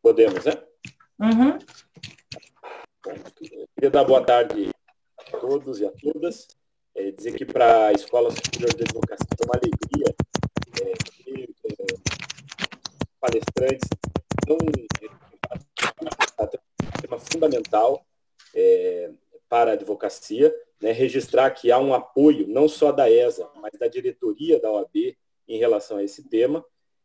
Podemos, né? Uhum. Bom, queria dar boa tarde a todos e a todas. Dizer que para a Escola Superior de Advocacia é uma alegria ter palestrantes tão um tema fundamental para a advocacia, né? Registrar que há um apoio não só da ESA, mas da diretoria da OAB em relação a esse tema,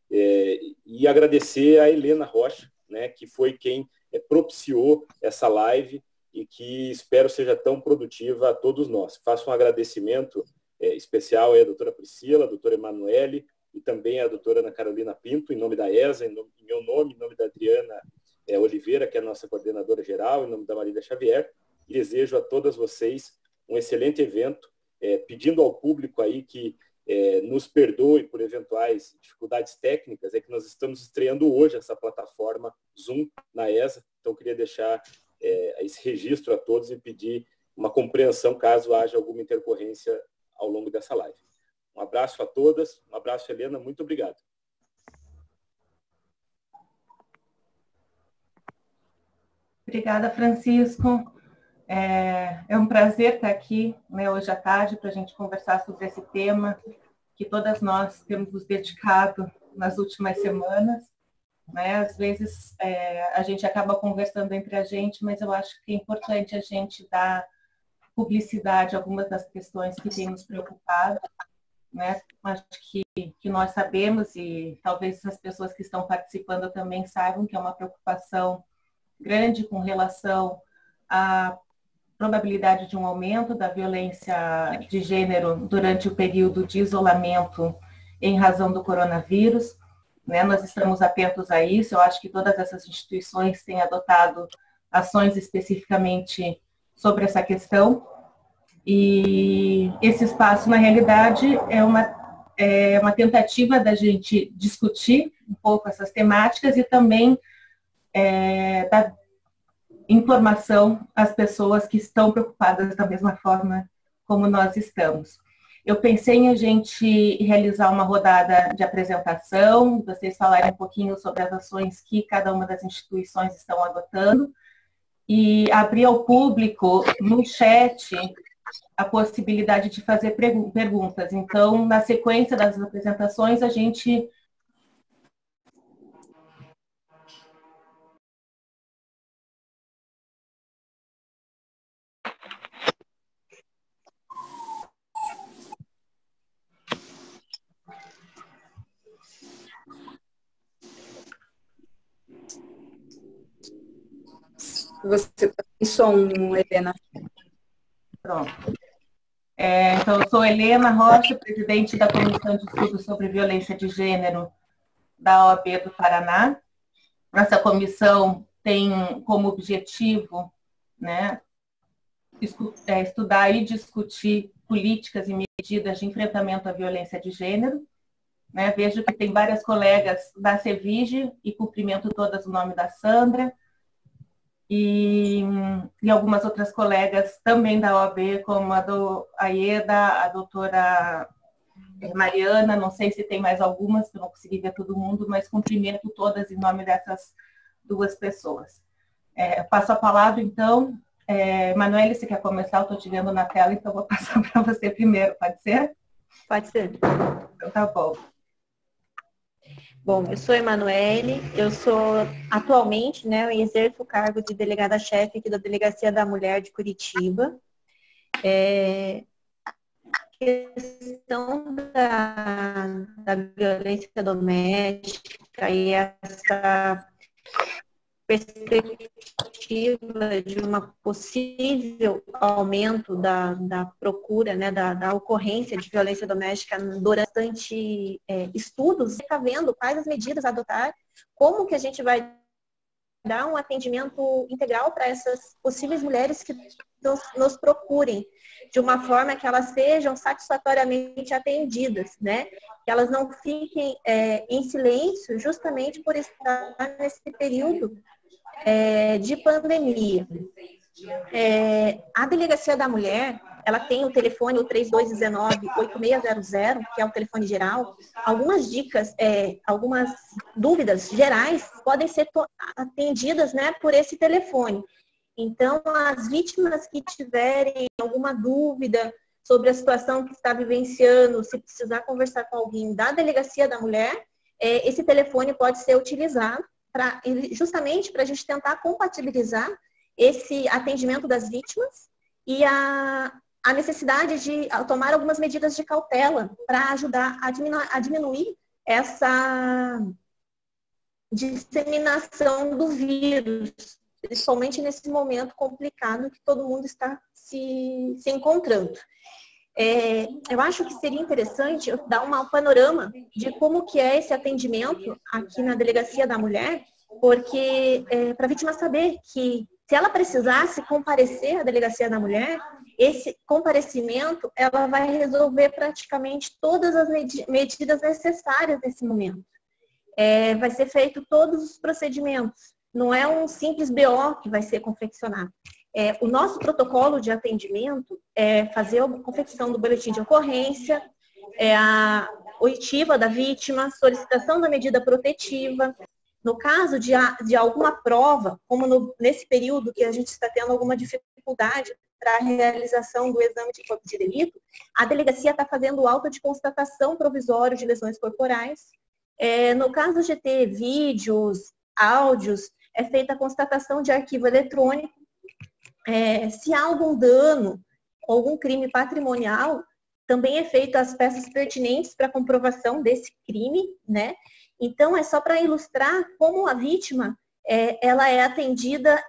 e agradecer a Helena Rocha, né, que foi quem propiciou essa live e que espero seja tão produtiva a todos nós. Faço um agradecimento especial à doutora Priscila, à doutora Emanuele e também à doutora Ana Carolina Pinto, em nome da ESA, em meu nome, em nome da Adriana Oliveira, que é a nossa coordenadora geral, em nome da Marília Xavier, e desejo a todas vocês um excelente evento, pedindo ao público aí que nos perdoe por eventuais dificuldades técnicas, que nós estamos estreando hoje essa plataforma Zoom na ESA, então queria deixar esse registro a todos e pedir uma compreensão caso haja alguma intercorrência ao longo dessa live. Um abraço a todas, um abraço, Helena, muito obrigado. Obrigada, Francisco. É um prazer estar aqui, né, hoje à tarde para a gente conversar sobre esse tema que todas nós temos nos dedicado nas últimas semanas, né? Às vezes a gente acaba conversando entre a gente, mas eu acho que é importante a gente dar publicidade a algumas das questões que têm nos preocupado, né? Acho que nós sabemos, e talvez as pessoas que estão participando também saibam, que é uma preocupação grande com relação à probabilidade de um aumento da violência de gênero durante o período de isolamento em razão do coronavírus, né? Nós estamos atentos a isso. Eu acho que todas essas instituições têm adotado ações especificamente sobre essa questão, e esse espaço, na realidade, é uma tentativa da gente discutir um pouco essas temáticas e também dar informação às pessoas que estão preocupadas da mesma forma como nós estamos. Eu pensei em a gente realizar uma rodada de apresentação, vocês falarem um pouquinho sobre as ações que cada uma das instituições estão adotando, e abrir ao público no chat a possibilidade de fazer perguntas. Então, na sequência das apresentações, a gente Você está em som, Helena. Pronto. Então, eu sou Helena Rocha, presidente da Comissão de Estudos sobre Violência de Gênero da OAB do Paraná. Nossa comissão tem como objetivo, né, estudar e discutir políticas e medidas de enfrentamento à violência de gênero. Né? Vejo que tem várias colegas da CEVIG, e cumprimento todas o nome da Sandra, e algumas outras colegas também da OAB, como a do Aieda, a doutora Mariana, não sei se tem mais algumas, que eu não consegui ver todo mundo, mas cumprimento todas em nome dessas duas pessoas. Passo a palavra, então. Emanuele, você quer começar? Eu estou te vendo na tela, então vou passar para você primeiro, pode ser? Pode ser. Então tá bom. Bom, eu sou Emanuele, eu sou atualmente, né, eu exerço o cargo de delegada-chefe aqui da Delegacia da Mulher de Curitiba. A questão da violência doméstica e essa perspectiva de uma possível aumento da procura, né, da ocorrência de violência doméstica durante estudos, está vendo quais as medidas a adotar, como que a gente vai dar um atendimento integral para essas possíveis mulheres que nos procurem, de uma forma que elas sejam satisfatoriamente atendidas, né? Que elas não fiquem em silêncio justamente por estar nesse período de pandemia. A Delegacia da Mulher, ela tem o telefone, o 3219-8600, que é o telefone geral. Algumas dicas, algumas dúvidas gerais podem ser atendidas, né, por esse telefone. Então, as vítimas que tiverem alguma dúvida sobre a situação que está vivenciando, se precisar conversar com alguém da Delegacia da Mulher, esse telefone pode ser utilizado justamente para a gente tentar compatibilizar esse atendimento das vítimas e a necessidade de tomar algumas medidas de cautela para ajudar a diminuir essa disseminação do vírus, principalmente nesse momento complicado que todo mundo está se encontrando. Eu acho que seria interessante eu dar um panorama de como que é esse atendimento aqui na Delegacia da Mulher, porque para a vítima saber que se ela precisasse comparecer à Delegacia da Mulher, esse comparecimento ela vai resolver praticamente todas as medidas necessárias nesse momento. Vai ser feito todos os procedimentos. Não é um simples BO que vai ser confeccionado. O nosso protocolo de atendimento é fazer a confecção do boletim de ocorrência, a oitiva da vítima, solicitação da medida protetiva. No caso de alguma prova, como nesse período que a gente está tendo alguma dificuldade para a realização do exame de corpo de delito, a delegacia está fazendo o auto de constatação provisório de lesões corporais. No caso de ter vídeos, áudios, é feita a constatação de arquivo eletrônico. Se há algum dano, algum crime patrimonial, também é feito as peças pertinentes para a comprovação desse crime, né? Então, é só para ilustrar como a vítima ela é atendida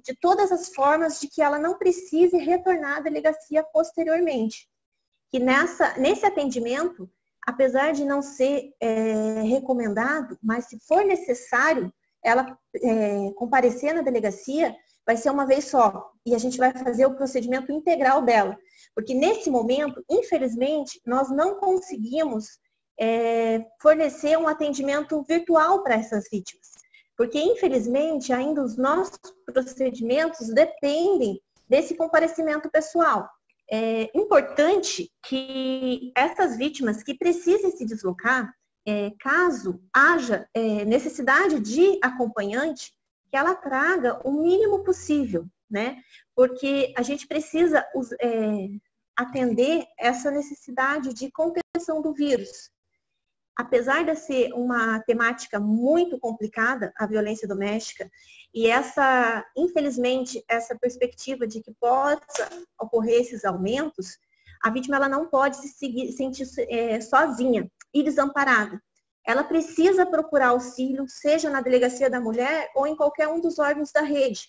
de todas as formas de que ela não precise retornar à delegacia posteriormente. Que nesse atendimento, apesar de não ser recomendado, mas se for necessário ela comparecer na delegacia, vai ser uma vez só. E a gente vai fazer o procedimento integral dela. Porque nesse momento, infelizmente, nós não conseguimos fornecer um atendimento virtual para essas vítimas. Porque, infelizmente, ainda os nossos procedimentos dependem desse comparecimento pessoal. É importante que essas vítimas que precisem se deslocar, caso haja necessidade de acompanhante, que ela traga o mínimo possível, né? Porque a gente precisa atender essa necessidade de contenção do vírus. Apesar de ser uma temática muito complicada, a violência doméstica, e infelizmente, essa perspectiva de que possa ocorrer esses aumentos, a vítima ela não pode se sentir sozinha e desamparada. Ela precisa procurar auxílio, seja na Delegacia da Mulher ou em qualquer um dos órgãos da rede.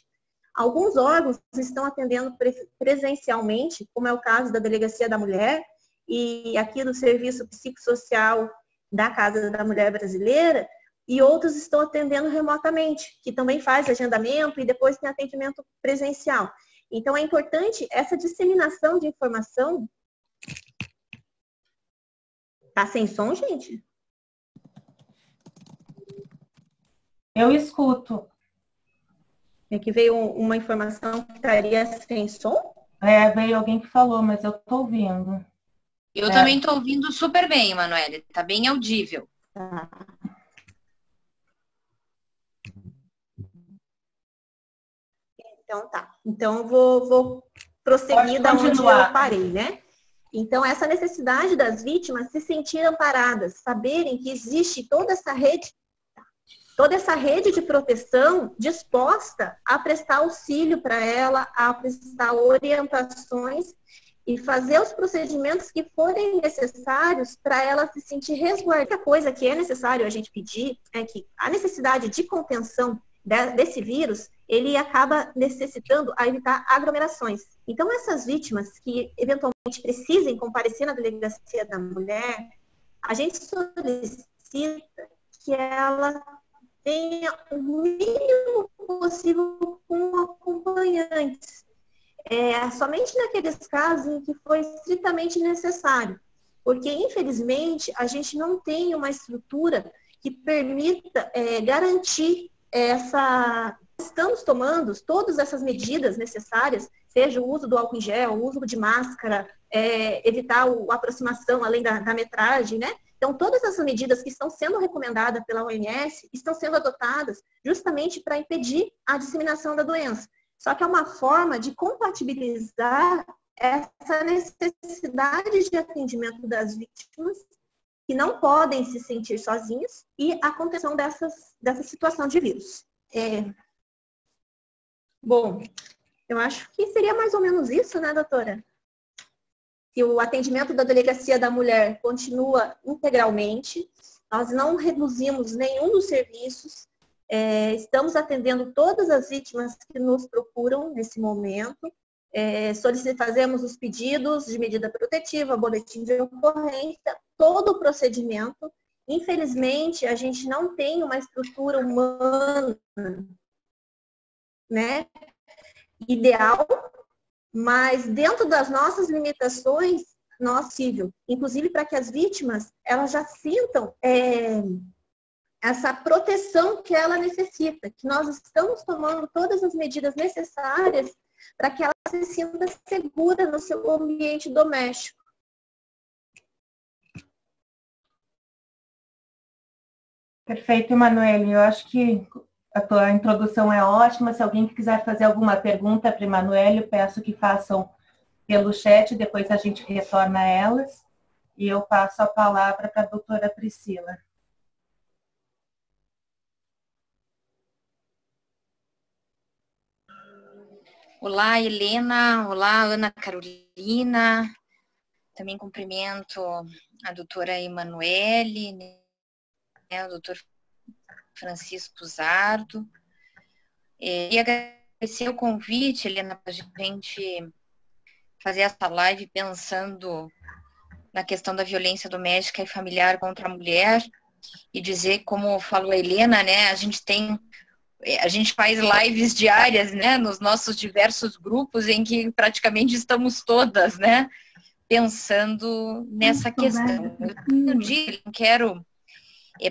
Alguns órgãos estão atendendo presencialmente, como é o caso da Delegacia da Mulher e aqui do Serviço Psicossocial da Casa da Mulher Brasileira, e outros estão atendendo remotamente, que também faz agendamento e depois tem atendimento presencial. Então, é importante essa disseminação de informação. Tá sem som, gente? Eu escuto. Aqui veio uma informação que estaria sem som? Veio alguém que falou, mas eu estou ouvindo. Eu também estou ouvindo super bem, Manoela. Está bem audível. Tá. Então tá. Então eu vou prosseguir da onde eu parei, né? Então, essa necessidade das vítimas se sentirem amparadas, saberem que existe toda essa rede de proteção disposta a prestar auxílio para ela, a prestar orientações e fazer os procedimentos que forem necessários para ela se sentir resguardada. Outra coisa que é necessário a gente pedir é que a necessidade de contenção desse vírus, ele acaba necessitando a evitar aglomerações. Então, essas vítimas que eventualmente precisem comparecer na Delegacia da Mulher, a gente solicita que ela tenha o mínimo possível com acompanhantes. Somente naqueles casos em que foi estritamente necessário. Porque, infelizmente, a gente não tem uma estrutura que permita garantir Estamos tomando todas essas medidas necessárias seja o uso do álcool em gel, o uso de máscara, evitar a aproximação além da metragem, né? Então, todas essas medidas que estão sendo recomendadas pela OMS estão sendo adotadas justamente para impedir a disseminação da doença. Só que é uma forma de compatibilizar essa necessidade de atendimento das vítimas que não podem se sentir sozinhas e a contenção dessa situação de vírus. Bom, eu acho que seria mais ou menos isso, né, doutora? Que o atendimento da Delegacia da Mulher continua integralmente, nós não reduzimos nenhum dos serviços, estamos atendendo todas as vítimas que nos procuram nesse momento, fazemos os pedidos de medida protetiva, boletim de ocorrência, todo o procedimento. Infelizmente, a gente não tem uma estrutura humana, né, ideal, mas dentro das nossas limitações, nós possível, inclusive para que as vítimas elas já sintam essa proteção que ela necessita, que nós estamos tomando todas as medidas necessárias para que ela se sinta segura no seu ambiente doméstico. Perfeito, Emanuele. Eu acho que a tua introdução é ótima. Se alguém quiser fazer alguma pergunta para a Emanuele, eu peço que façam pelo chat, depois a gente retorna a elas. E eu passo a palavra para a doutora Priscila. Olá, Helena. Olá, Ana Carolina. Também cumprimento a doutora Emanuele, né, o doutor Francisco Zardo. E agradecer o convite, Helena, para a gente fazer essa live pensando na questão da violência doméstica e familiar contra a mulher e dizer, como falou a Helena, né, a gente faz lives diárias, né, nos nossos diversos grupos em que praticamente estamos todas, né, pensando nessa questão. Eu não quero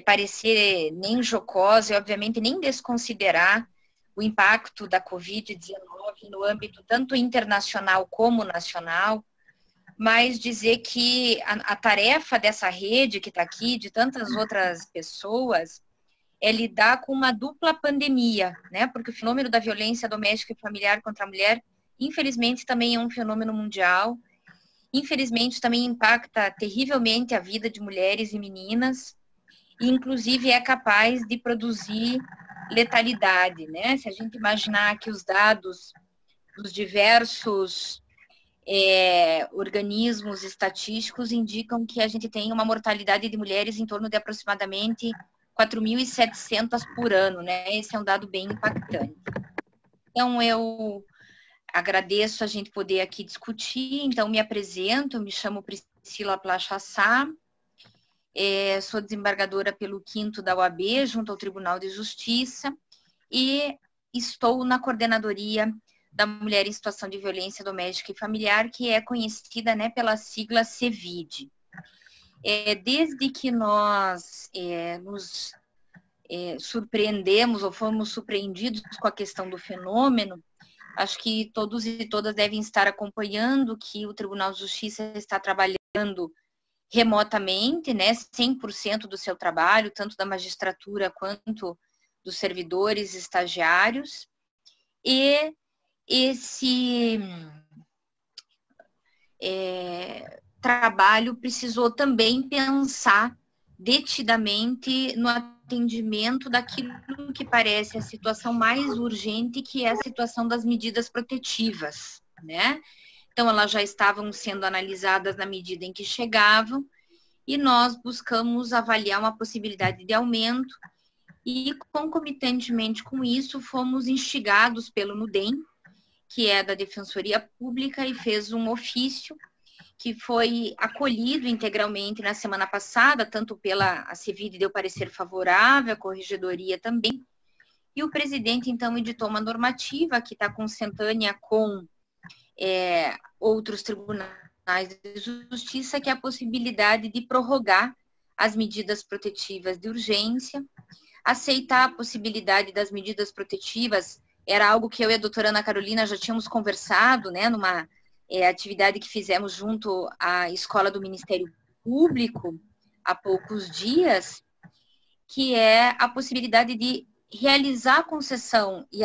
parecer nem jocosa e, obviamente, nem desconsiderar o impacto da Covid-19 no âmbito tanto internacional como nacional, mas dizer que a tarefa dessa rede que está aqui, de tantas outras pessoas, é lidar com uma dupla pandemia, né? Porque o fenômeno da violência doméstica e familiar contra a mulher, infelizmente, também é um fenômeno mundial. Infelizmente, também impacta terrivelmente a vida de mulheres e meninas, e, inclusive, é capaz de produzir letalidade, né? Se a gente imaginar que os dados dos diversos organismos estatísticos indicam que a gente tem uma mortalidade de mulheres em torno de aproximadamente 4.700 por ano, né? Esse é um dado bem impactante. Então, eu agradeço a gente poder aqui discutir. Então, me apresento, eu me chamo Priscila Plachassá, sou desembargadora pelo 5º da OAB, junto ao Tribunal de Justiça, e estou na coordenadoria da Mulher em Situação de Violência Doméstica e Familiar, que é conhecida, né, pela sigla CEVID. Desde que nós nos surpreendemos ou fomos surpreendidos com a questão do fenômeno, acho que todos e todas devem estar acompanhando que o Tribunal de Justiça está trabalhando remotamente, né, 100% do seu trabalho, tanto da magistratura quanto dos servidores estagiários, e esse trabalho precisou também pensar detidamente no atendimento daquilo que parece a situação mais urgente, que é a situação das medidas protetivas, né? Então, elas já estavam sendo analisadas na medida em que chegavam, e nós buscamos avaliar uma possibilidade de aumento, e concomitantemente com isso, fomos instigados pelo NUDEM, que é da Defensoria Pública, e fez um ofício que foi acolhido integralmente na semana passada, tanto pela CEVID deu parecer favorável, a Corregedoria também, e o presidente, então, editou uma normativa que está consentânea com outros tribunais de justiça, que é a possibilidade de prorrogar as medidas protetivas de urgência, aceitar a possibilidade das medidas protetivas era algo que eu e a doutora Ana Carolina já tínhamos conversado, né, numa atividade que fizemos junto à Escola do Ministério Público há poucos dias, que é a possibilidade de realizar a concessão e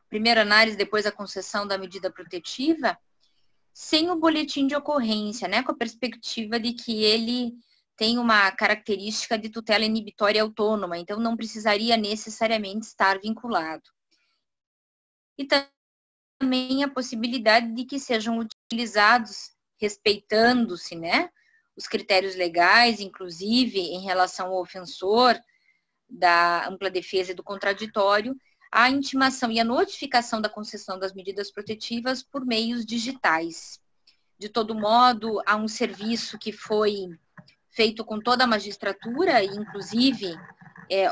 primeira análise, depois a concessão da medida protetiva, sem o boletim de ocorrência, né, com a perspectiva de que ele tem uma característica de tutela inibitória autônoma, então não precisaria necessariamente estar vinculado. E também a possibilidade de que sejam utilizados, respeitando-se, né, os critérios legais, inclusive em relação ao ofensor, da ampla defesa e do contraditório, a intimação e a notificação da concessão das medidas protetivas por meios digitais. De todo modo, há um serviço que foi feito com toda a magistratura, inclusive,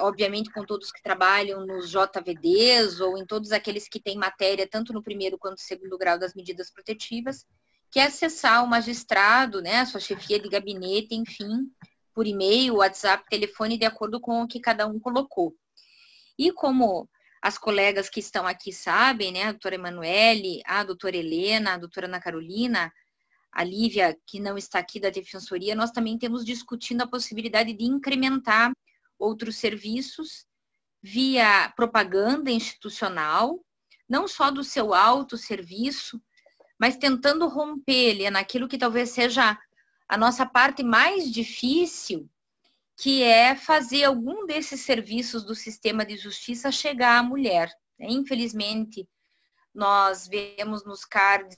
obviamente, com todos que trabalham nos JVDs ou em todos aqueles que têm matéria, tanto no primeiro quanto no segundo grau das medidas protetivas, que é acessar o magistrado, né, a sua chefia de gabinete, enfim, por e-mail, WhatsApp, telefone, de acordo com o que cada um colocou. E como as colegas que estão aqui sabem, né, a doutora Emanuele, a doutora Helena, a doutora Ana Carolina, a Lívia, que não está aqui da Defensoria, nós também temos discutindo a possibilidade de incrementar outros serviços via propaganda institucional, não só do seu autosserviço, mas tentando romper, Helena, naquilo que talvez seja a nossa parte mais difícil, que é fazer algum desses serviços do sistema de justiça chegar à mulher. Infelizmente, nós vemos nos cards,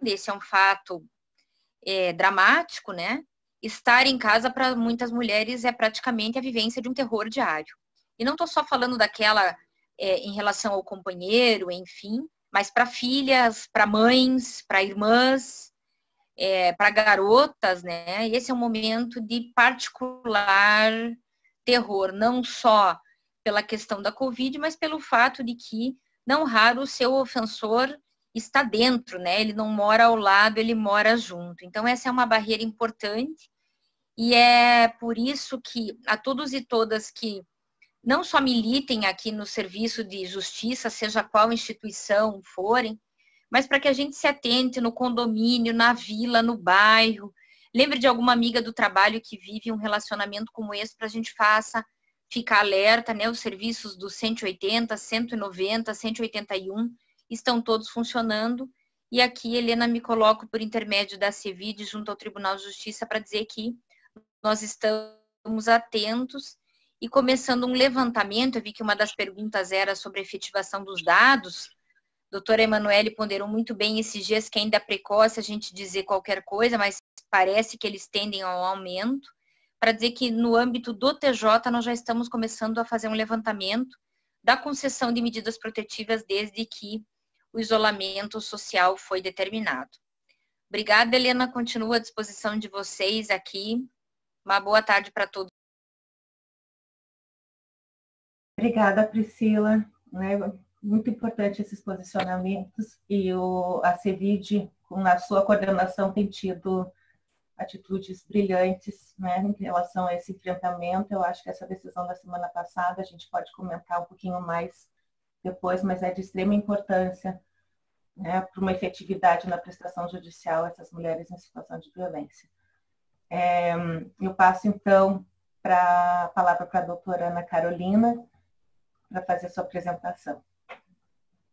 esse é um fato dramático, né? Estar em casa para muitas mulheres é praticamente a vivência de um terror diário. E não estou só falando daquela em relação ao companheiro, enfim, mas para filhas, para mães, para irmãs, para garotas, né? Esse é um momento de particular terror, não só pela questão da Covid, mas pelo fato de que, não raro, o seu ofensor está dentro, né? Ele não mora ao lado, ele mora junto. Então, essa é uma barreira importante e é por isso que a todos e todas que não só militem aqui no serviço de justiça, seja qual instituição forem, mas para que a gente se atente no condomínio, na vila, no bairro. Lembre de alguma amiga do trabalho que vive um relacionamento como esse, para a gente ficar alerta, né? Os serviços do 180, 190, 181 estão todos funcionando. E aqui, Helena, me coloco por intermédio da CEVID junto ao Tribunal de Justiça para dizer que nós estamos atentos e começando um levantamento. Eu vi que uma das perguntas era sobre a efetivação dos dados. Doutora Emanuele ponderou muito bem esses dias que ainda é precoce a gente dizer qualquer coisa, mas parece que eles tendem ao aumento, para dizer que no âmbito do TJ nós já estamos começando a fazer um levantamento da concessão de medidas protetivas desde que o isolamento social foi determinado. Obrigada, Helena, continuo à disposição de vocês aqui. Uma boa tarde para todos. Obrigada, Priscila. Muito importante esses posicionamentos e a CEVID, com a sua coordenação, tem tido atitudes brilhantes, né, em relação a esse enfrentamento. Eu acho que essa decisão da semana passada a gente pode comentar um pouquinho mais depois, mas é de extrema importância, né, para uma efetividade na prestação judicial essas mulheres em situação de violência. Eu passo, então, a palavra para a doutora Ana Carolina, para fazer sua apresentação.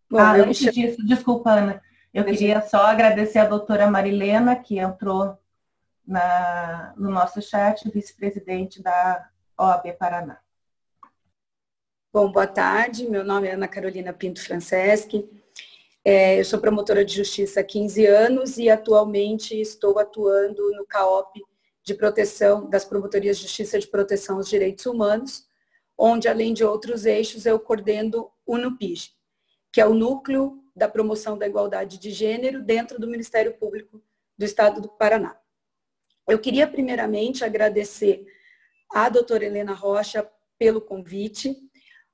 Bom, antes disso, desculpa, Ana, eu queria só agradecer a doutora Marilena, que entrou no nosso chat, vice-presidente da OAB Paraná. Bom, boa tarde, meu nome é Ana Carolina Pinto Franceschi, eu sou promotora de justiça há 15 anos e atualmente estou atuando no CAOP de proteção das promotorias de justiça de proteção aos direitos humanos, onde, além de outros eixos, eu coordeno o NUPIG, que é o Núcleo da Promoção da Igualdade de Gênero dentro do Ministério Público do Estado do Paraná. Eu queria, primeiramente, agradecer à doutora Helena Rocha pelo convite,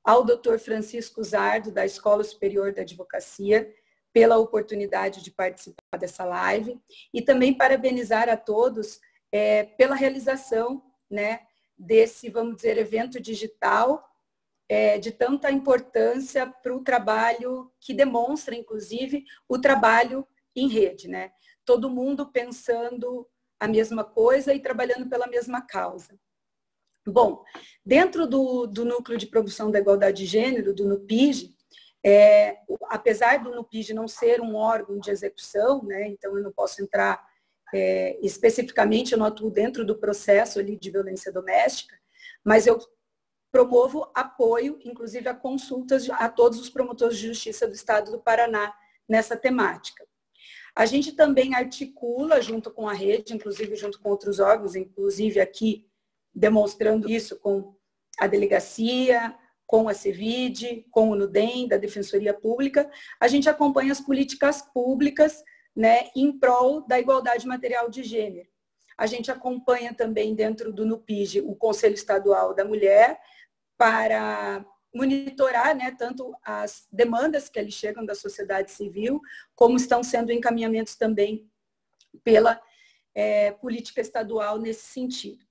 ao doutor Francisco Zardo, da Escola Superior da Advocacia, pela oportunidade de participar dessa live, e também parabenizar a todos pela realização, né, desse, vamos dizer, evento digital de tanta importância para o trabalho que demonstra, inclusive, o trabalho em rede, né? Todo mundo pensando a mesma coisa e trabalhando pela mesma causa. Bom, dentro do Núcleo de Promoção da Igualdade de Gênero, do NUPIGE, apesar do NUPIGE não ser um órgão de execução, né, então eu não posso entrar especificamente, eu não atuo dentro do processo ali de violência doméstica, mas eu promovo apoio, inclusive a consultas a todos os promotores de justiça do Estado do Paraná nessa temática. A gente também articula junto com a rede, inclusive junto com outros órgãos, inclusive aqui demonstrando isso com a delegacia, com a CEVID, com o NUDEM, da Defensoria Pública, a gente acompanha as políticas públicas, né, em prol da igualdade material de gênero. A gente acompanha também dentro do NUPIGE o Conselho Estadual da Mulher para monitorar, né, tanto as demandas que ali chegam da sociedade civil, como estão sendo encaminhamentos também pela política estadual nesse sentido.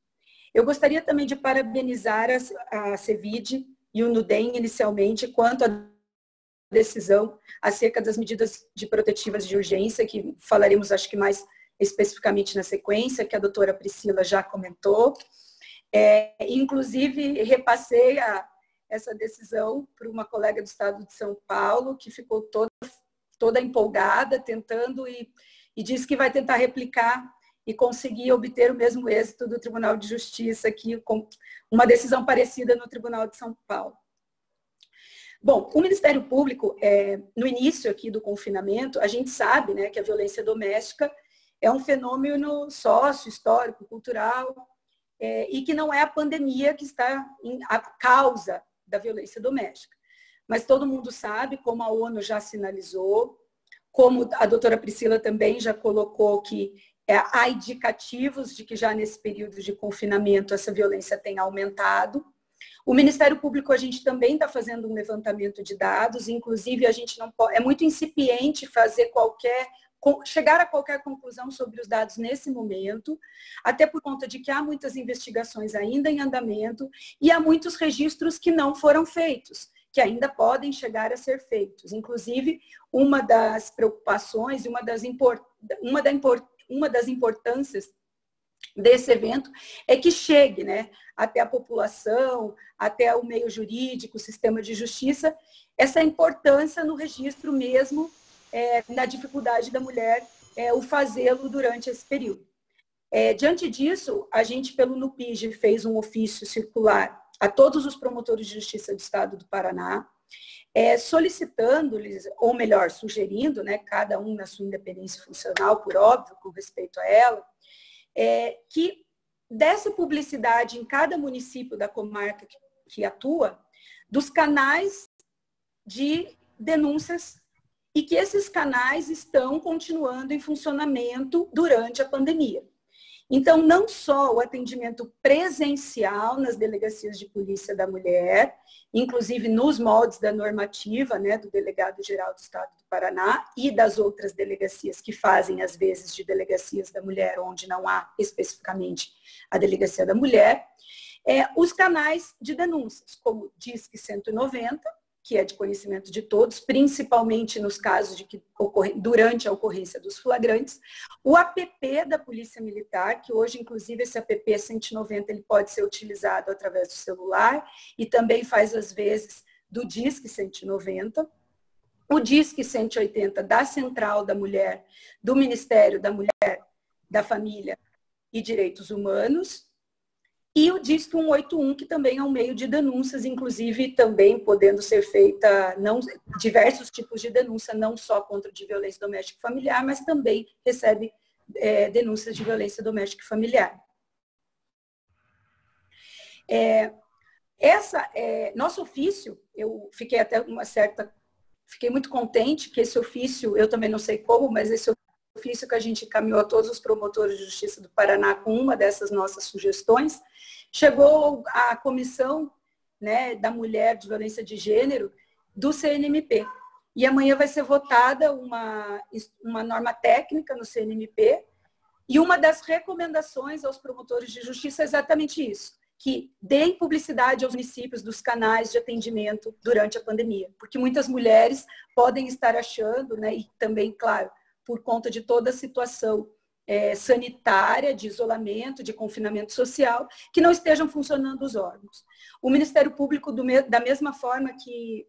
Eu gostaria também de parabenizar a CEVID e o NUDEM inicialmente quanto à decisão acerca das medidas de protetivas de urgência, que falaremos acho que mais especificamente na sequência, que a doutora Priscila já comentou. Inclusive, repassei essa decisão para uma colega do Estado de São Paulo, que ficou toda empolgada, tentando, e disse que vai tentar replicar e conseguir obter o mesmo êxito do Tribunal de Justiça, aqui, com uma decisão parecida no Tribunal de São Paulo. Bom, o Ministério Público, no início aqui do confinamento, a gente sabe, né, que a violência doméstica é um fenômeno sócio, histórico, cultural, e que não é a pandemia que está a causa da violência doméstica. Mas todo mundo sabe, como a ONU já sinalizou, como a doutora Priscila também já colocou que há indicativos de que já nesse período de confinamento essa violência tem aumentado. O Ministério Público, a gente também está fazendo um levantamento de dados, inclusive a gente não pode, é muito incipiente chegar a qualquer conclusão sobre os dados nesse momento, até por conta de que há muitas investigações ainda em andamento e há muitos registros que não foram feitos, que ainda podem chegar a ser feitos. Inclusive, uma das preocupações e uma das importâncias desse evento é que chegue, né, até a população, até o meio jurídico, o sistema de justiça, essa importância no registro mesmo, na dificuldade da mulher o fazê-lo durante esse período. Diante disso, a gente, pelo NUPIGE, fez um ofício circular a todos os promotores de justiça do Estado do Paraná, solicitando-lhes, ou melhor, sugerindo, né, cada um na sua independência funcional, por óbvio, com respeito a ela, que desse publicidade em cada município da comarca que atua, dos canais de denúncias, e que esses canais estão continuando em funcionamento durante a pandemia. Então, não só o atendimento presencial nas delegacias de polícia da mulher, inclusive nos moldes da normativa, né, do Delegado-Geral do Estado do Paraná e das outras delegacias que fazem, às vezes, de delegacias da mulher, onde não há especificamente a delegacia da mulher, os canais de denúncias, como Disque 190, que é de conhecimento de todos, principalmente nos casos de que durante a ocorrência dos flagrantes, o APP da Polícia Militar, que hoje, inclusive, esse APP 190 ele pode ser utilizado através do celular e também faz, às vezes, do Disque 190, o Disque 180 da Central da Mulher, do Ministério da Mulher, da Família e Direitos Humanos, e o Disque 181, que também é um meio de denúncias, inclusive também podendo ser feita diversos tipos de denúncia, não só contra de violência doméstica e familiar, mas também recebe denúncias de violência doméstica e familiar. Nosso ofício, eu fiquei até fiquei muito contente que esse ofício, eu também não sei como, mas esse ofício que a gente encaminhou a todos os promotores de justiça do Paraná com uma dessas nossas sugestões, chegou à comissão, né, da mulher de violência de gênero do CNMP. E amanhã vai ser votada uma norma técnica no CNMP, e uma das recomendações aos promotores de justiça é exatamente isso, que deem publicidade aos municípios dos canais de atendimento durante a pandemia, porque muitas mulheres podem estar achando, né, e também, claro, por conta de toda a situação sanitária, de isolamento, de confinamento social, que não estejam funcionando os órgãos. O Ministério Público, da mesma forma que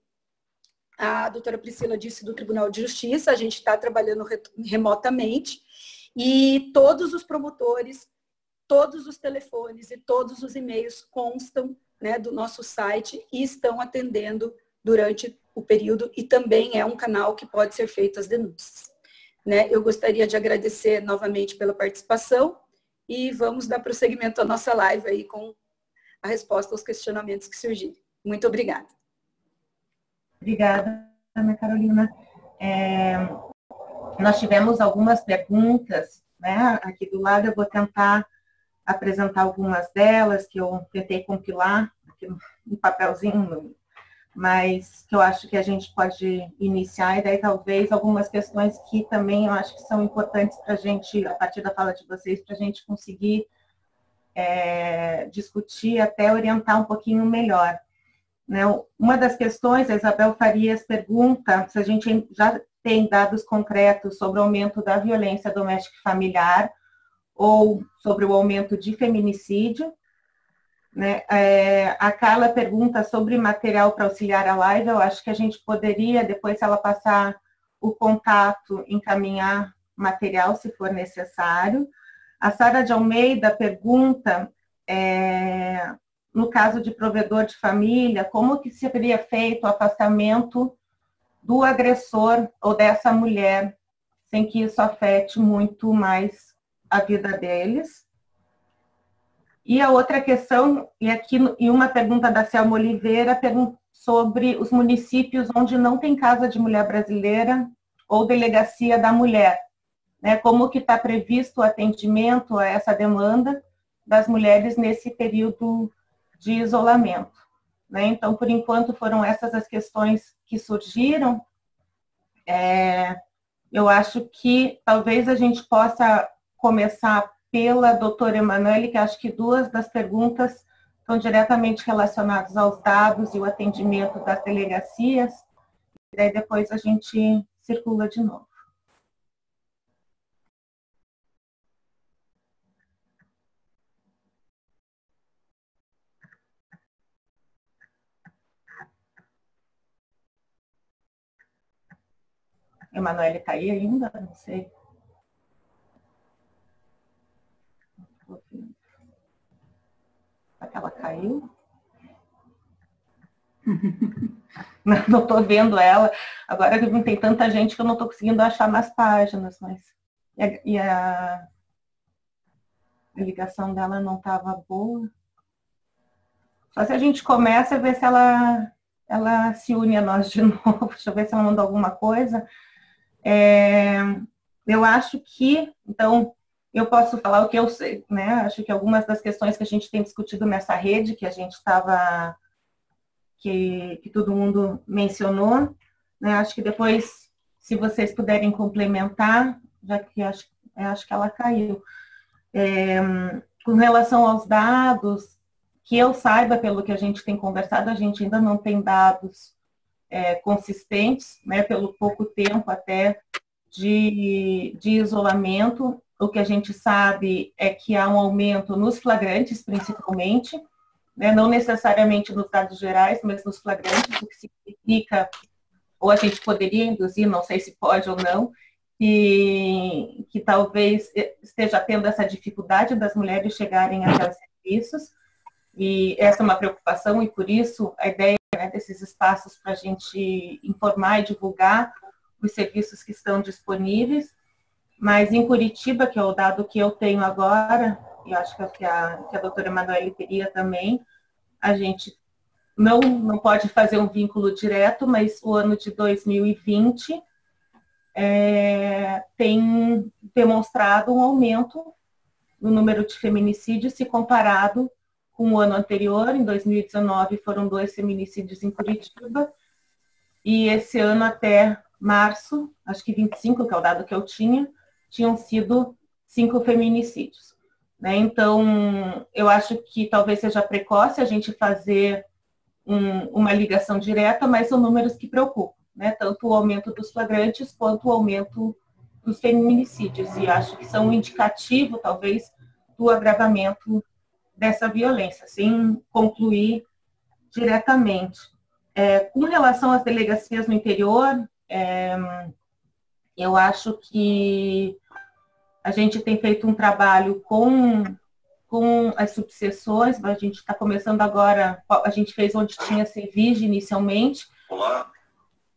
a doutora Priscila disse do Tribunal de Justiça, a gente está trabalhando remotamente, e todos os promotores, todos os telefones e todos os e-mails constam, né, do nosso site e estão atendendo durante o período, e também é um canal que pode ser feito as denúncias. Né? Eu gostaria de agradecer novamente pela participação e vamos dar prosseguimento à nossa live aí com a resposta aos questionamentos que surgirem. Muito obrigada. Obrigada, Ana Carolina. Nós tivemos algumas perguntas, né, aqui do lado. Eu vou tentar apresentar algumas delas, que eu tentei compilar aqui no papelzinho, mas que eu acho que a gente pode iniciar, e daí talvez algumas questões que também eu acho que são importantes para a gente, a partir da fala de vocês, para a gente conseguir discutir, até orientar um pouquinho melhor. Né? Uma das questões, a Isabel Farias pergunta se a gente já tem dados concretos sobre o aumento da violência doméstica e familiar ou sobre o aumento de feminicídio. Né? A Carla pergunta sobre material para auxiliar a live. Eu acho que a gente poderia, depois, se ela passar o contato, encaminhar material, se for necessário. A Sara de Almeida pergunta, no caso de provedor de família, como que seria feito o afastamento do agressor ou dessa mulher, sem que isso afete muito mais a vida deles. E a outra questão, e uma pergunta da Selma Oliveira, sobre os municípios onde não tem Casa de Mulher Brasileira ou Delegacia da Mulher. Né? Como que está previsto o atendimento a essa demanda das mulheres nesse período de isolamento. Né? Então, por enquanto, foram essas as questões que surgiram. Eu acho que talvez a gente possa começar pela doutora Emanuele, que acho que duas das perguntas estão diretamente relacionadas aos dados e o atendimento das delegacias, e daí depois a gente circula de novo. Emanuele está aí ainda? Não sei. Ela caiu? Não estou vendo ela. Agora tem tanta gente que eu não estou conseguindo achar mais páginas, mas... E a ligação dela não estava boa. Só se a gente começa a ver se ela se une a nós de novo. Deixa eu ver se ela mandou alguma coisa. Eu acho que, então, eu posso falar o que eu sei, né? Acho que algumas das questões que a gente tem discutido nessa rede, que a gente estava, que todo mundo mencionou, né? Acho que depois, se vocês puderem complementar, já que acho que ela caiu. Com relação aos dados, que eu saiba, pelo que a gente tem conversado, a gente ainda não tem dados consistentes, né? Pelo pouco tempo até de isolamento. O que a gente sabe é que há um aumento nos flagrantes, principalmente, né? Não necessariamente nos dados gerais, mas nos flagrantes, o que significa, ou a gente poderia induzir, não sei se pode ou não, que talvez esteja tendo essa dificuldade das mulheres chegarem até os serviços, e essa é uma preocupação, e por isso a ideia, né, desses espaços para a gente informar e divulgar os serviços que estão disponíveis. Mas em Curitiba, que é o dado que eu tenho agora, e acho que a doutora Emanuele teria também, a gente não pode fazer um vínculo direto, mas o ano de 2020 tem demonstrado um aumento no número de feminicídios se comparado com o ano anterior. Em 2019 foram 2 feminicídios em Curitiba, e esse ano até março, acho que 25, que é o dado que eu tinha, tinham sido 5 feminicídios. né? Então, eu acho que talvez seja precoce a gente fazer uma ligação direta, mas são números que preocupam, né? Tanto o aumento dos flagrantes quanto o aumento dos feminicídios, e acho que são um indicativo, talvez, do agravamento dessa violência, sem concluir diretamente. Com relação às delegacias no interior, eu acho que a gente tem feito um trabalho com as subseções, a gente está começando agora, a gente fez onde tinha CEVIG inicialmente. Olá.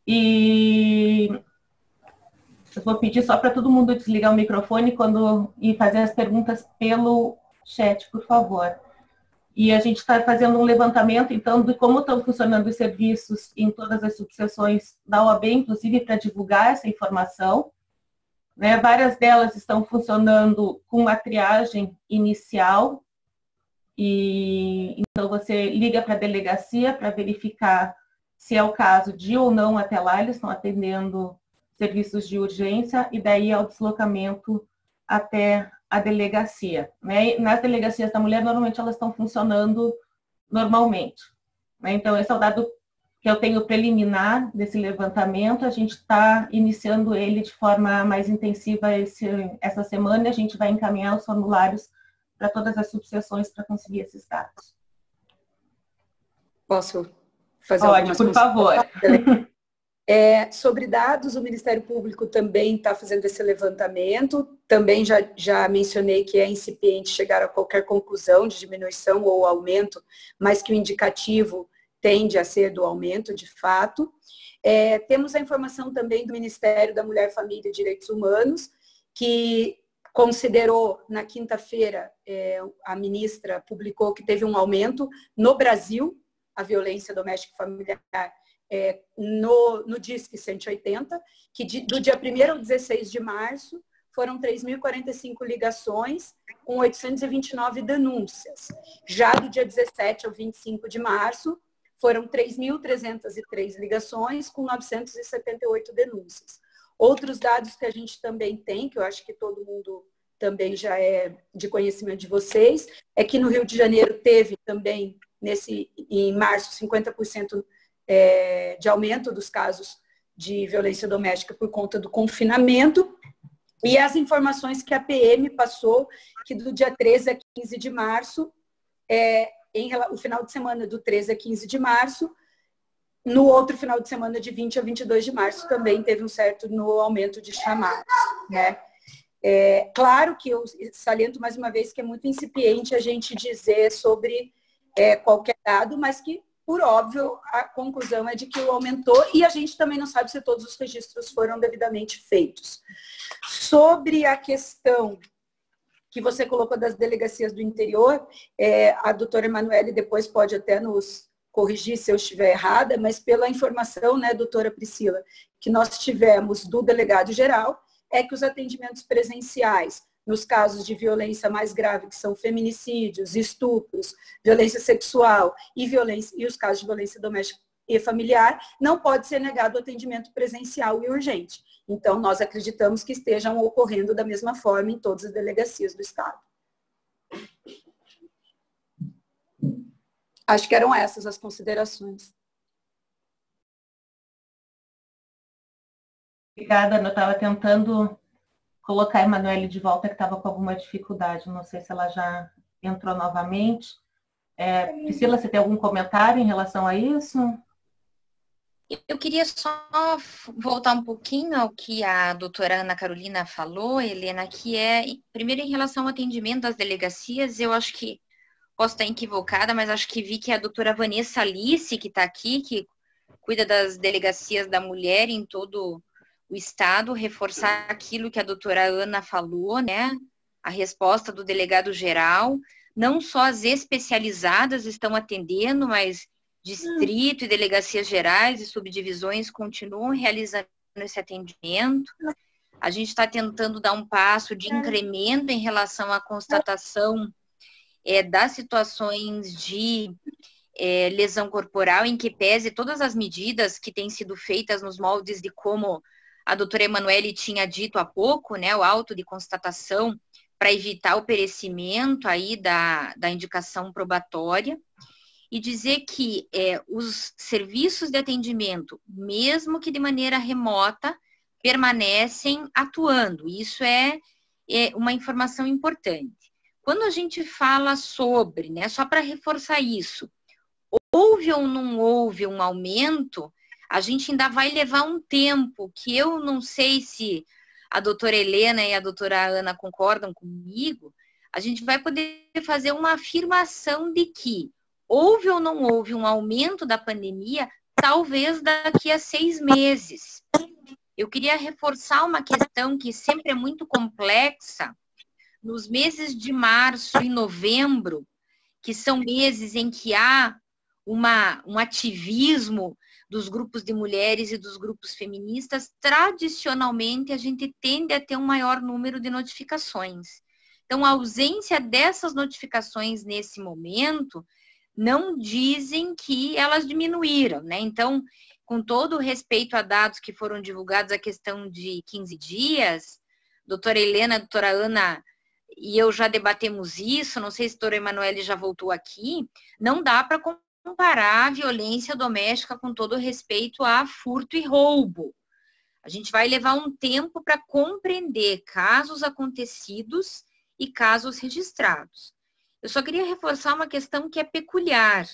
E eu vou pedir só para todo mundo desligar o microfone e fazer as perguntas pelo chat, por favor. E a gente está fazendo um levantamento, então, de como estão funcionando os serviços em todas as subseções da OAB, inclusive para divulgar essa informação. Né? Várias delas estão funcionando com a triagem inicial, e então você liga para a delegacia para verificar se é o caso de ou não até lá, eles estão atendendo serviços de urgência, e daí ao deslocamento até a delegacia. Né? Nas delegacias da mulher, normalmente elas estão funcionando normalmente. Né? Então, esse é o dado que eu tenho preliminar desse levantamento. A gente está iniciando ele de forma mais intensiva essa semana, e a gente vai encaminhar os formulários para todas as subseções para conseguir esses dados. Posso fazer Pode, por favor. Sobre dados, o Ministério Público também está fazendo esse levantamento. Também já mencionei que é incipiente chegar a qualquer conclusão de diminuição ou aumento, mas que o indicativo tende a ser do aumento, de fato. Temos a informação também do Ministério da Mulher, Família e Direitos Humanos, que considerou, na quinta-feira, a ministra publicou que teve um aumento no Brasil, a violência doméstica e familiar, no DISC 180, que do dia 1º ao 16 de março foram 3.045 ligações com 829 denúncias. Já do dia 17 ao 25 de março, foram 3.303 ligações com 978 denúncias. Outros dados que a gente também tem, que eu acho que todo mundo também já é de conhecimento de vocês, é que no Rio de Janeiro teve também, em março, 50% de aumento dos casos de violência doméstica por conta do confinamento, e as informações que a PM passou, que do dia 13 a 15 de março, o final de semana do 13 a 15 de março, no outro final de semana de 20 a 22 de março também teve um certo no aumento de chamadas, né? Claro que eu saliento mais uma vez que é muito incipiente a gente dizer sobre qualquer dado, mas que, por óbvio, a conclusão é de que o aumentou, e a gente também não sabe se todos os registros foram devidamente feitos. Sobre a questão que você colocou das delegacias do interior, a doutora Emanuele depois pode até nos corrigir se eu estiver errada, mas pela informação, né, doutora Priscila, que nós tivemos do delegado-geral, é que os atendimentos presenciais, nos casos de violência mais grave, que são feminicídios, estupros, violência sexual e os casos de violência doméstica e familiar, não pode ser negado o atendimento presencial e urgente. Então, nós acreditamos que estejam ocorrendo da mesma forma em todas as delegacias do Estado. Acho que eram essas as considerações. Obrigada, Ana. Eu estava tentando colocar a Emanuele de volta, que estava com alguma dificuldade. Não sei se ela já entrou novamente. Priscila, você tem algum comentário em relação a isso? Eu queria só voltar um pouquinho ao que a doutora Ana Carolina falou, Helena, que primeiro, em relação ao atendimento das delegacias, eu acho que, posso estar equivocada, mas acho que vi que a doutora Vanessa Alice, que está aqui, que cuida das delegacias da mulher em todo o Estado, reforçar aquilo que a doutora Ana falou, né? A resposta do delegado-geral. Não só as especializadas estão atendendo, mas distrito e delegacias gerais e subdivisões continuam realizando esse atendimento. A gente está tentando dar um passo de incremento em relação à constatação das situações de lesão corporal, em que pese todas as medidas que têm sido feitas nos moldes de como a doutora Emanuele tinha dito há pouco, né, o auto de constatação para evitar o perecimento aí da indicação probatória, e dizer que os serviços de atendimento, mesmo que de maneira remota, permanecem atuando. Isso é uma informação importante. Quando a gente fala sobre, né, só para reforçar isso, houve ou não houve um aumento, a gente ainda vai levar um tempo, que eu não sei se a doutora Helena e a doutora Ana concordam comigo, a gente vai poder fazer uma afirmação de que houve ou não houve um aumento da pandemia, talvez daqui a 6 meses. Eu queria reforçar uma questão que sempre é muito complexa. Nos meses de março e novembro, que são meses em que há um ativismo dos grupos de mulheres e dos grupos feministas, tradicionalmente a gente tende a ter um maior número de notificações. Então, a ausência dessas notificações nesse momento não dizem que elas diminuíram, né? Então, com todo o respeito a dados que foram divulgados, a questão de 15 dias, doutora Helena, doutora Ana e eu já debatemos isso, não sei se a doutora Emanuele já voltou aqui, não dá para comparar a violência doméstica, com todo o respeito, a furto e roubo. A gente vai levar um tempo para compreender casos acontecidos e casos registrados. Eu só queria reforçar uma questão que é peculiar.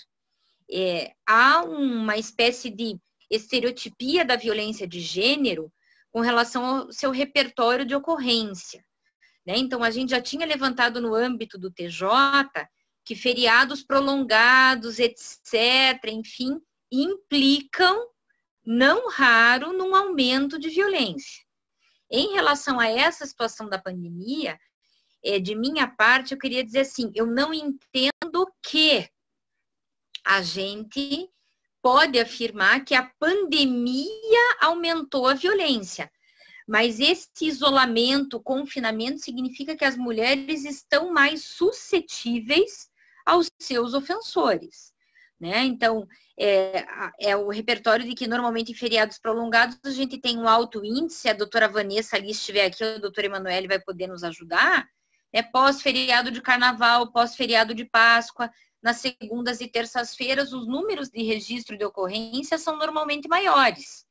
Há uma espécie de estereotipia da violência de gênero com relação ao seu repertório de ocorrência, né? Então, a gente já tinha levantado no âmbito do TJ que feriados prolongados, etc., enfim, implicam, não raro, num aumento de violência. Em relação a essa situação da pandemia, de minha parte, eu queria dizer assim, eu não entendo que a gente pode afirmar que a pandemia aumentou a violência, mas esse isolamento, confinamento, significa que as mulheres estão mais suscetíveis aos seus ofensores, né? Então, o repertório de que normalmente em feriados prolongados a gente tem um alto índice, a doutora Vanessa ali estiver aqui, a doutora Emanuele vai poder nos ajudar, né? Pós-feriado de carnaval, pós-feriado de Páscoa, nas segundas e terças-feiras, os números de registro de ocorrência são normalmente maiores.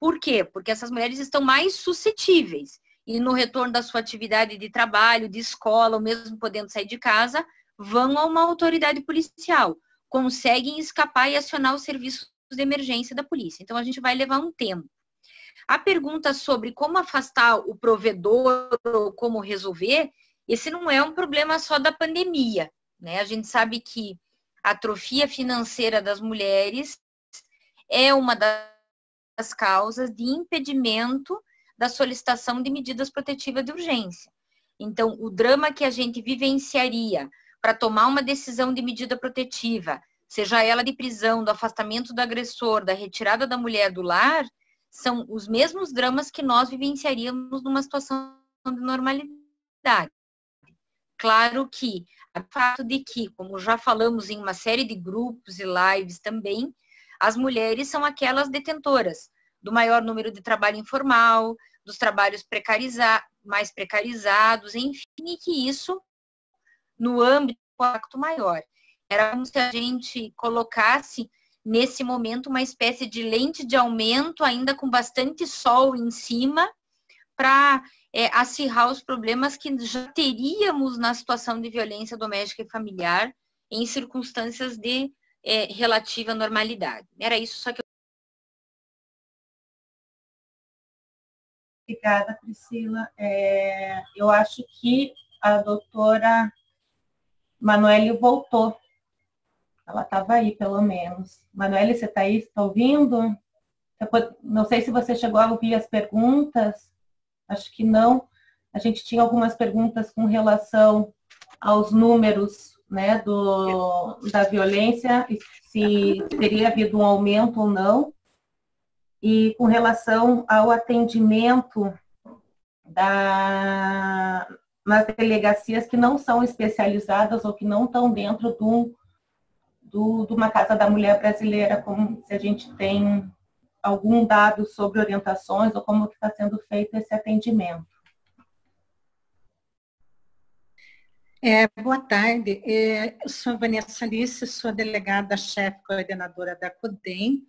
Por quê? Porque essas mulheres estão mais suscetíveis. E no retorno da sua atividade de trabalho, de escola, ou mesmo podendo sair de casa, vão a uma autoridade policial, conseguem escapar e acionar os serviços de emergência da polícia. Então, a gente vai levar um tempo. A pergunta sobre como afastar o provedor ou como resolver, esse não é um problema só da pandemia, né? A gente sabe que a atrofia financeira das mulheres é uma das causas de impedimento da solicitação de medidas protetivas de urgência. Então, o drama que a gente vivenciaria para tomar uma decisão de medida protetiva, seja ela de prisão, do afastamento do agressor, da retirada da mulher do lar, são os mesmos dramas que nós vivenciaríamos numa situação de normalidade. Claro que, o fato de que, como já falamos em uma série de grupos e lives também, as mulheres são aquelas detentoras do maior número de trabalho informal, dos trabalhos mais precarizados, enfim, e que isso, no âmbito do impacto maior. Era como se a gente colocasse, nesse momento, uma espécie de lente de aumento, ainda com bastante sol em cima, para acirrar os problemas que já teríamos na situação de violência doméstica e familiar em circunstâncias de relativa normalidade. Era isso só que eu... Obrigada, Priscila. Eu acho que a doutora Emanuele voltou. Ela estava aí, pelo menos. Emanuele, você está aí? Está ouvindo? Não sei se você chegou a ouvir as perguntas. Acho que não. A gente tinha algumas perguntas com relação aos números, né, da violência, se teria havido um aumento ou não. E com relação ao atendimento nas delegacias que não são especializadas ou que não estão dentro de uma Casa da Mulher brasileira, como se a gente tem algum dado sobre orientações ou como está sendo feito esse atendimento. Boa tarde, eu sou Vanessa Alice, sou delegada-chefe coordenadora da CODEM.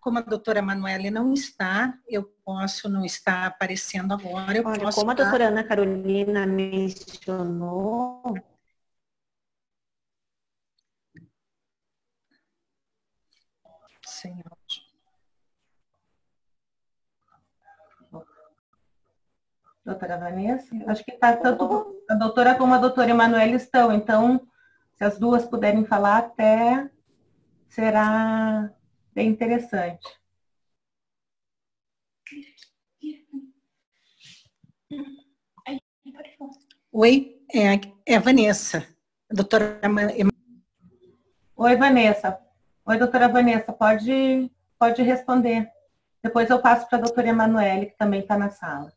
Como a doutora Emanuele não está, eu posso não estar aparecendo agora. Olha, como a doutora Ana Carolina mencionou... Sem áudio. Doutora Vanessa, acho que está tanto a doutora como a doutora Emanuele estão, então, se as duas puderem falar, até será bem interessante. Oi, é a Vanessa. Doutora Oi, Vanessa. Oi, doutora Vanessa, pode responder. Depois eu passo para a doutora Emanuele, que também está na sala.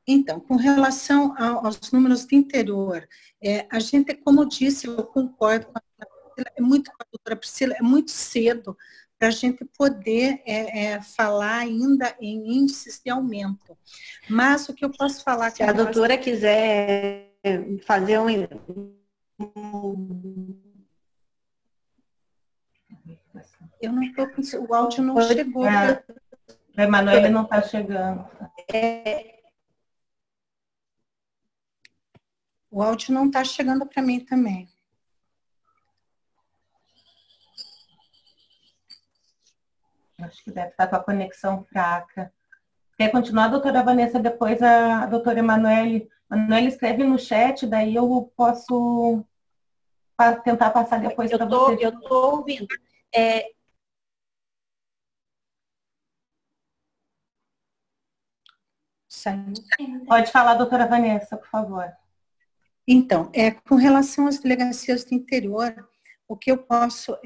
Então, com relação aos números do interior, a gente, como eu disse, eu concordo com a doutora Priscila, é muito cedo para a gente poder falar ainda em índices de aumento. Mas o que eu posso falar... Se a doutora quiser fazer Eu não estou com... O áudio não chegou. A Emanuele não está chegando. O áudio não está chegando para mim também. Acho que deve estar com a conexão fraca. Quer continuar, doutora Vanessa? Depois a doutora Emanuele. Emanuele escreve no chat, daí eu posso tentar passar depois para você. Eu estou ouvindo. Pode falar, doutora Vanessa, por favor. Então, com relação às delegacias do interior, o que eu posso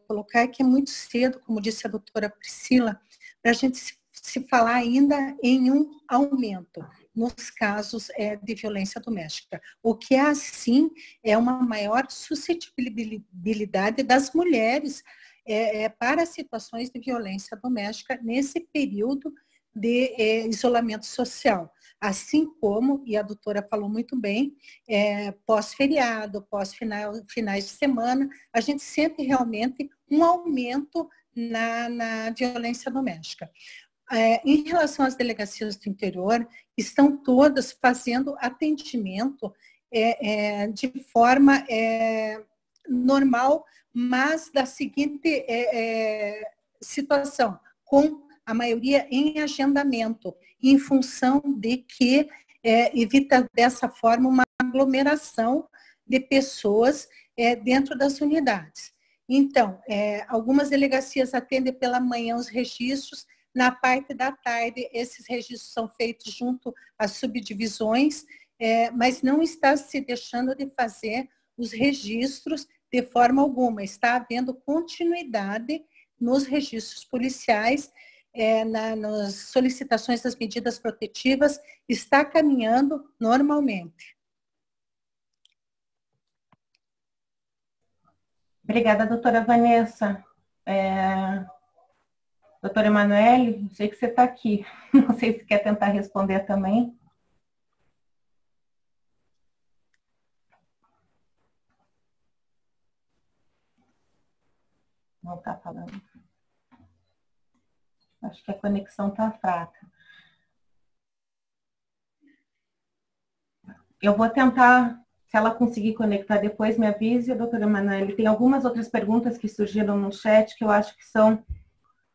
colocar é que é muito cedo, como disse a doutora Priscila, para a gente se falar ainda em um aumento nos casos de violência doméstica. O que é assim é uma maior suscetibilidade das mulheres para situações de violência doméstica nesse período de isolamento social. Assim como, e a doutora falou muito bem, pós-feriado, pós-finais de semana, a gente sente realmente um aumento na violência doméstica. Em relação às delegacias do interior, estão todas fazendo atendimento de forma normal, mas da seguinte situação, com a maioria em agendamento, em função de que evita dessa forma uma aglomeração de pessoas dentro das unidades. Então, algumas delegacias atendem pela manhã os registros, na parte da tarde esses registros são feitos junto às subdivisões, mas não está se deixando de fazer os registros de forma alguma, está havendo continuidade nos registros policiais, nas solicitações das medidas protetivas, está caminhando normalmente. Obrigada, doutora Vanessa. Doutora Emanuele, sei que você está aqui. Não sei se quer tentar responder também. Não está falando. Acho que a conexão está fraca. Eu vou tentar, se ela conseguir conectar depois, me avise, doutora Emanuele. Tem algumas outras perguntas que surgiram no chat que eu acho que são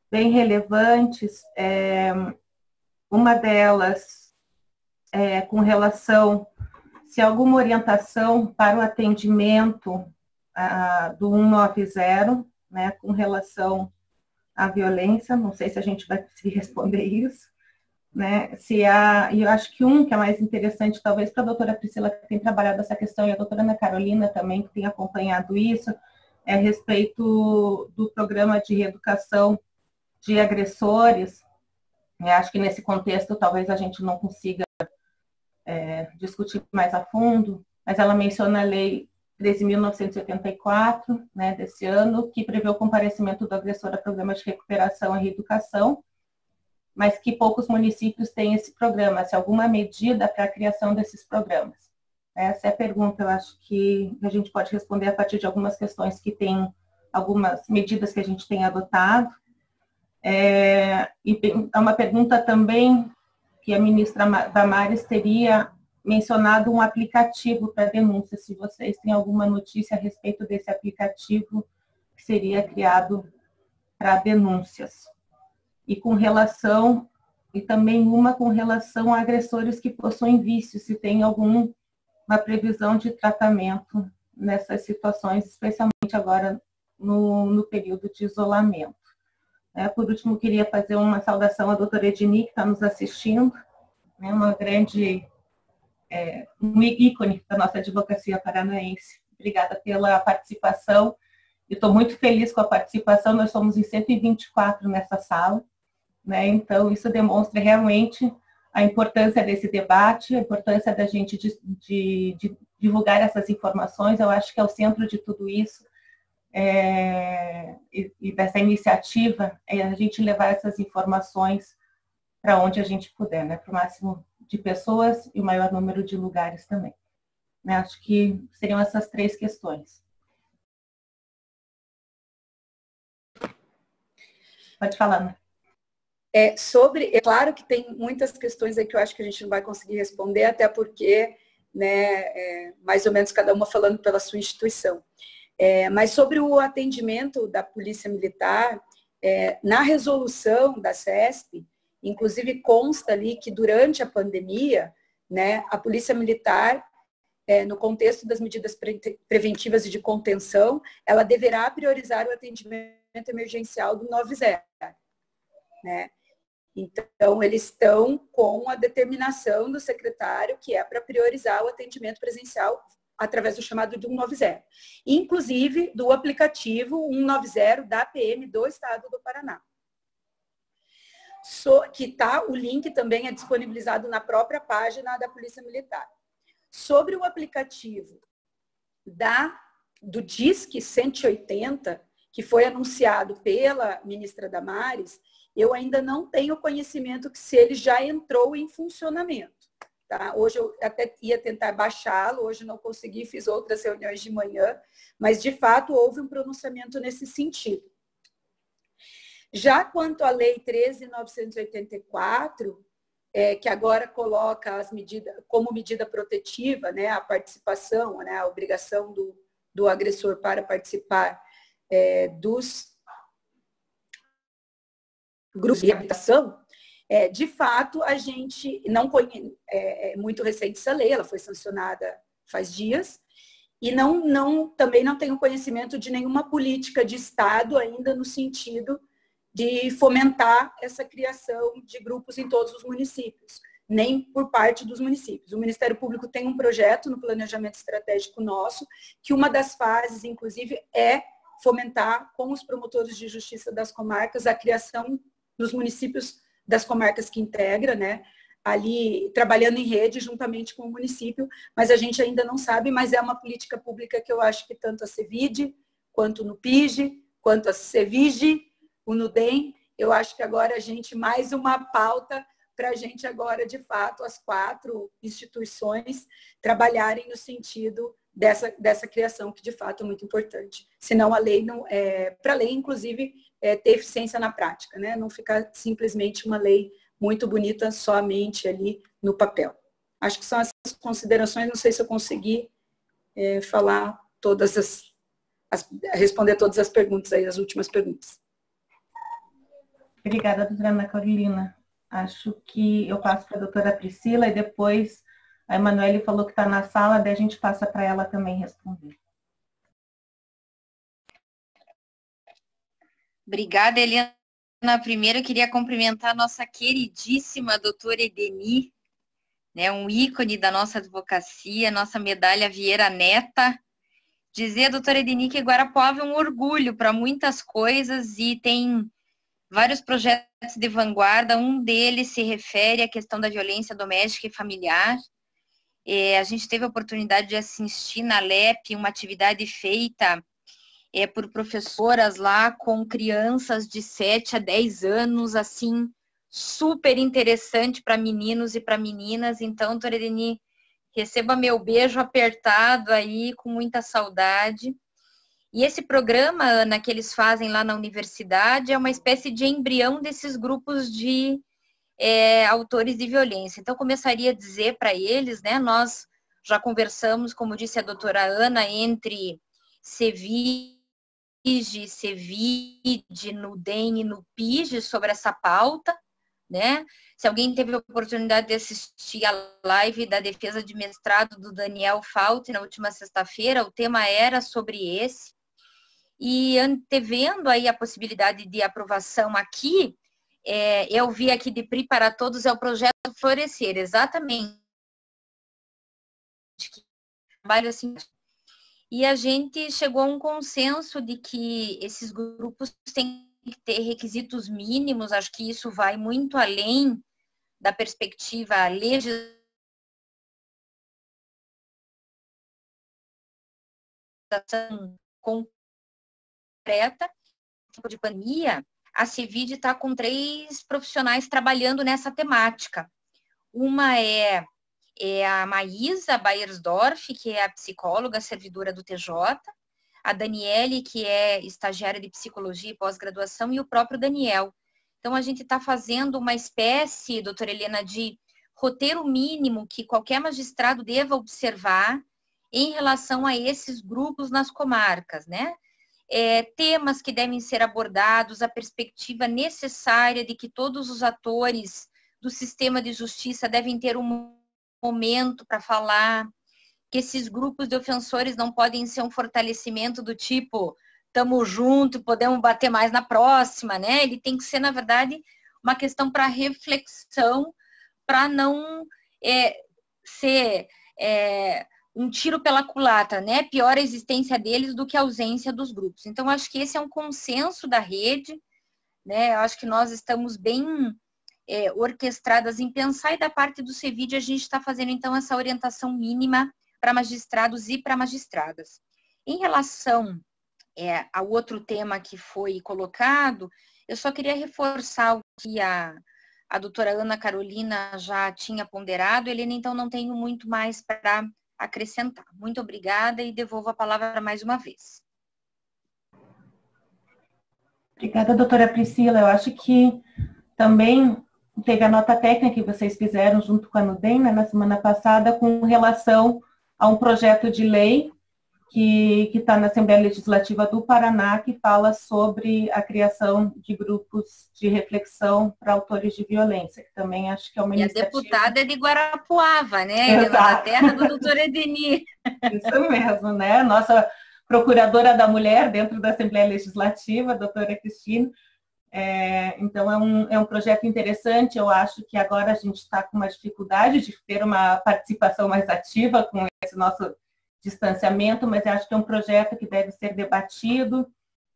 bem relevantes. Uma delas com relação se há alguma orientação para o atendimento do 190, né, com relação à violência. Não sei se a gente vai conseguir responder isso. Né? E eu acho que que é mais interessante, talvez, para a doutora Priscila, que tem trabalhado essa questão, e a doutora Ana Carolina também, que tem acompanhado isso, a respeito do programa de reeducação de agressores. Acho que nesse contexto talvez a gente não consiga discutir mais a fundo, mas ela menciona a lei 13.984, né, desse ano, que prevê o comparecimento do agressor a programa de recuperação e reeducação, mas que poucos municípios têm esse programa, se alguma medida para a criação desses programas. Essa é a pergunta, eu acho que a gente pode responder a partir de algumas questões que tem, algumas medidas que a gente tem adotado. E é uma pergunta também que a ministra Damares teria mencionado um aplicativo para denúncia, se vocês têm alguma notícia a respeito desse aplicativo que seria criado para denúncias. E também uma com relação a agressores que possuem vícios, se tem alguma previsão de tratamento nessas situações, especialmente agora no período de isolamento. Por último, queria fazer uma saudação à doutora Edni, que está nos assistindo, uma grande um ícone da nossa advocacia paranaense. Obrigada pela participação. Estou muito feliz com a participação, nós somos em 124 nessa sala, então isso demonstra realmente a importância desse debate, a importância da gente de divulgar essas informações. Eu acho que é o centro de tudo isso, e dessa iniciativa, é a gente levar essas informações para onde a gente puder, para o máximo de pessoas e o maior número de lugares também. Acho que seriam essas 3 questões. Pode falar, Ana. É claro que tem muitas questões aí que eu acho que a gente não vai conseguir responder, até porque, mais ou menos cada uma falando pela sua instituição. Mas sobre o atendimento da Polícia Militar, na resolução da CESP, inclusive consta ali que durante a pandemia, a Polícia Militar, no contexto das medidas preventivas e de contenção, ela deverá priorizar o atendimento emergencial do 90. Então, eles estão com a determinação do secretário, que é para priorizar o atendimento presencial através do chamado de 190, inclusive do aplicativo 190 da PM do Estado do Paraná. O link também é disponibilizado na própria página da Polícia Militar. Sobre o aplicativo do Disque 180, que foi anunciado pela ministra Damares, eu ainda não tenho conhecimento se ele já entrou em funcionamento. Tá? Hoje eu até ia tentar baixá-lo, hoje não consegui, fiz outras reuniões de manhã, mas de fato houve um pronunciamento nesse sentido. Já quanto à Lei 13.984, que agora coloca as medidas como medida protetiva, a participação, a obrigação do agressor para participar dos grupos de reabilitação, de fato, a gente não conhece, é muito recente essa lei, ela foi sancionada faz dias, e também não tenho conhecimento de nenhuma política de Estado ainda no sentido de fomentar essa criação de grupos em todos os municípios, nem por parte dos municípios. O Ministério Público tem um projeto no planejamento estratégico nosso, que uma das fases, inclusive, é fomentar com os promotores de justiça das comarcas a criação nos municípios das comarcas que integra, ali trabalhando em rede juntamente com o município, mas a gente ainda não sabe, mas é uma política pública que eu acho que tanto a CEVID, quanto no PIGE, quanto a CEVIGE, o NUDEM, eu acho que agora a gente, mais uma pauta para a gente agora, de fato, as 4 instituições trabalharem no sentido dessa criação, que de fato é muito importante. Senão a lei, para a lei, inclusive, ter eficiência na prática, não ficar simplesmente uma lei muito bonita somente ali no papel. Acho que são essas considerações, não sei se eu consegui falar responder todas as perguntas aí, as últimas perguntas. Obrigada, doutora Ana Carolina. Acho que eu passo para a doutora Priscila e depois a Emanuele falou que está na sala, daí a gente passa para ela também responder. Obrigada, Helena. Primeiro, eu queria cumprimentar a nossa queridíssima doutora Edni, um ícone da nossa advocacia, nossa medalha Vieira Neta. Dizer, doutora Edni, que Guarapuava é um orgulho para muitas coisas e tem vários projetos de vanguarda. Um deles se refere à questão da violência doméstica e familiar. A gente teve a oportunidade de assistir na LEP uma atividade feita por professoras lá com crianças de 7 a 10 anos, assim, super interessante para meninos e para meninas. Então, doutora Edni, Receba meu beijo apertado aí, com muita saudade. E esse programa, Ana, que eles fazem lá na universidade, é uma espécie de embrião desses grupos de autores de violência. Então, começaria a dizer para eles, né, nós já conversamos, como disse a doutora Ana, entre CEVID, NUDEM e NUPIGE sobre essa pauta, né? Se alguém teve a oportunidade de assistir a live da defesa de mestrado do Daniel Fauti na última sexta-feira, o tema era sobre esse. E antevendo aí a possibilidade de aprovação aqui, eu vi aqui de PRI para Todos, é o projeto Florescer, exatamente. Trabalho assim. E a gente chegou a um consenso de que esses grupos têm que ter requisitos mínimos, acho que isso vai muito além da perspectiva legislativa concreta. De pandemia, a CEVID está com 3 profissionais trabalhando nessa temática. Uma é a Maísa Bayersdorf, que é a psicóloga, servidora do TJ, a Daniele, que é estagiária de psicologia e pós-graduação, e o próprio Daniel. Então, a gente está fazendo uma espécie, doutora Helena, de roteiro mínimo que qualquer magistrado deva observar em relação a esses grupos nas comarcas, né? Temas que devem ser abordados, a perspectiva necessária de que todos os atores do sistema de justiça devem ter um momento para falar, que esses grupos de ofensores não podem ser um fortalecimento do tipo, estamos juntos, podemos bater mais na próxima, né? Ele tem que ser, na verdade, uma questão para reflexão, para não ser um tiro pela culatra, né? Pior a existência deles do que a ausência dos grupos. Então, acho que esse é um consenso da rede, né? Eu acho que nós estamos bem orquestradas em pensar, e da parte do CEVID a gente está fazendo, então, essa orientação mínima para magistrados e para magistradas. Em relação ao outro tema que foi colocado, eu só queria reforçar o que a doutora Ana Carolina já tinha ponderado. Helena, então, não tenho muito mais para acrescentar. Muito obrigada e devolvo a palavra mais uma vez. Obrigada, doutora Priscila. Eu acho que também teve a nota técnica que vocês fizeram junto com a NUDEM, né, na semana passada, com relação a um projeto de lei que está na Assembleia Legislativa do Paraná, que fala sobre a criação de grupos de reflexão para autores de violência, que também acho que é uma iniciativa... E a deputada é de Guarapuava, né? Da terra do doutor Edenir. Isso mesmo, né? Nossa procuradora da mulher dentro da Assembleia Legislativa, a doutora Cristina. Então, é um projeto interessante. Eu acho que agora a gente está com uma dificuldade de ter uma participação mais ativa com esse nosso distanciamento, mas eu acho que é um projeto que deve ser debatido,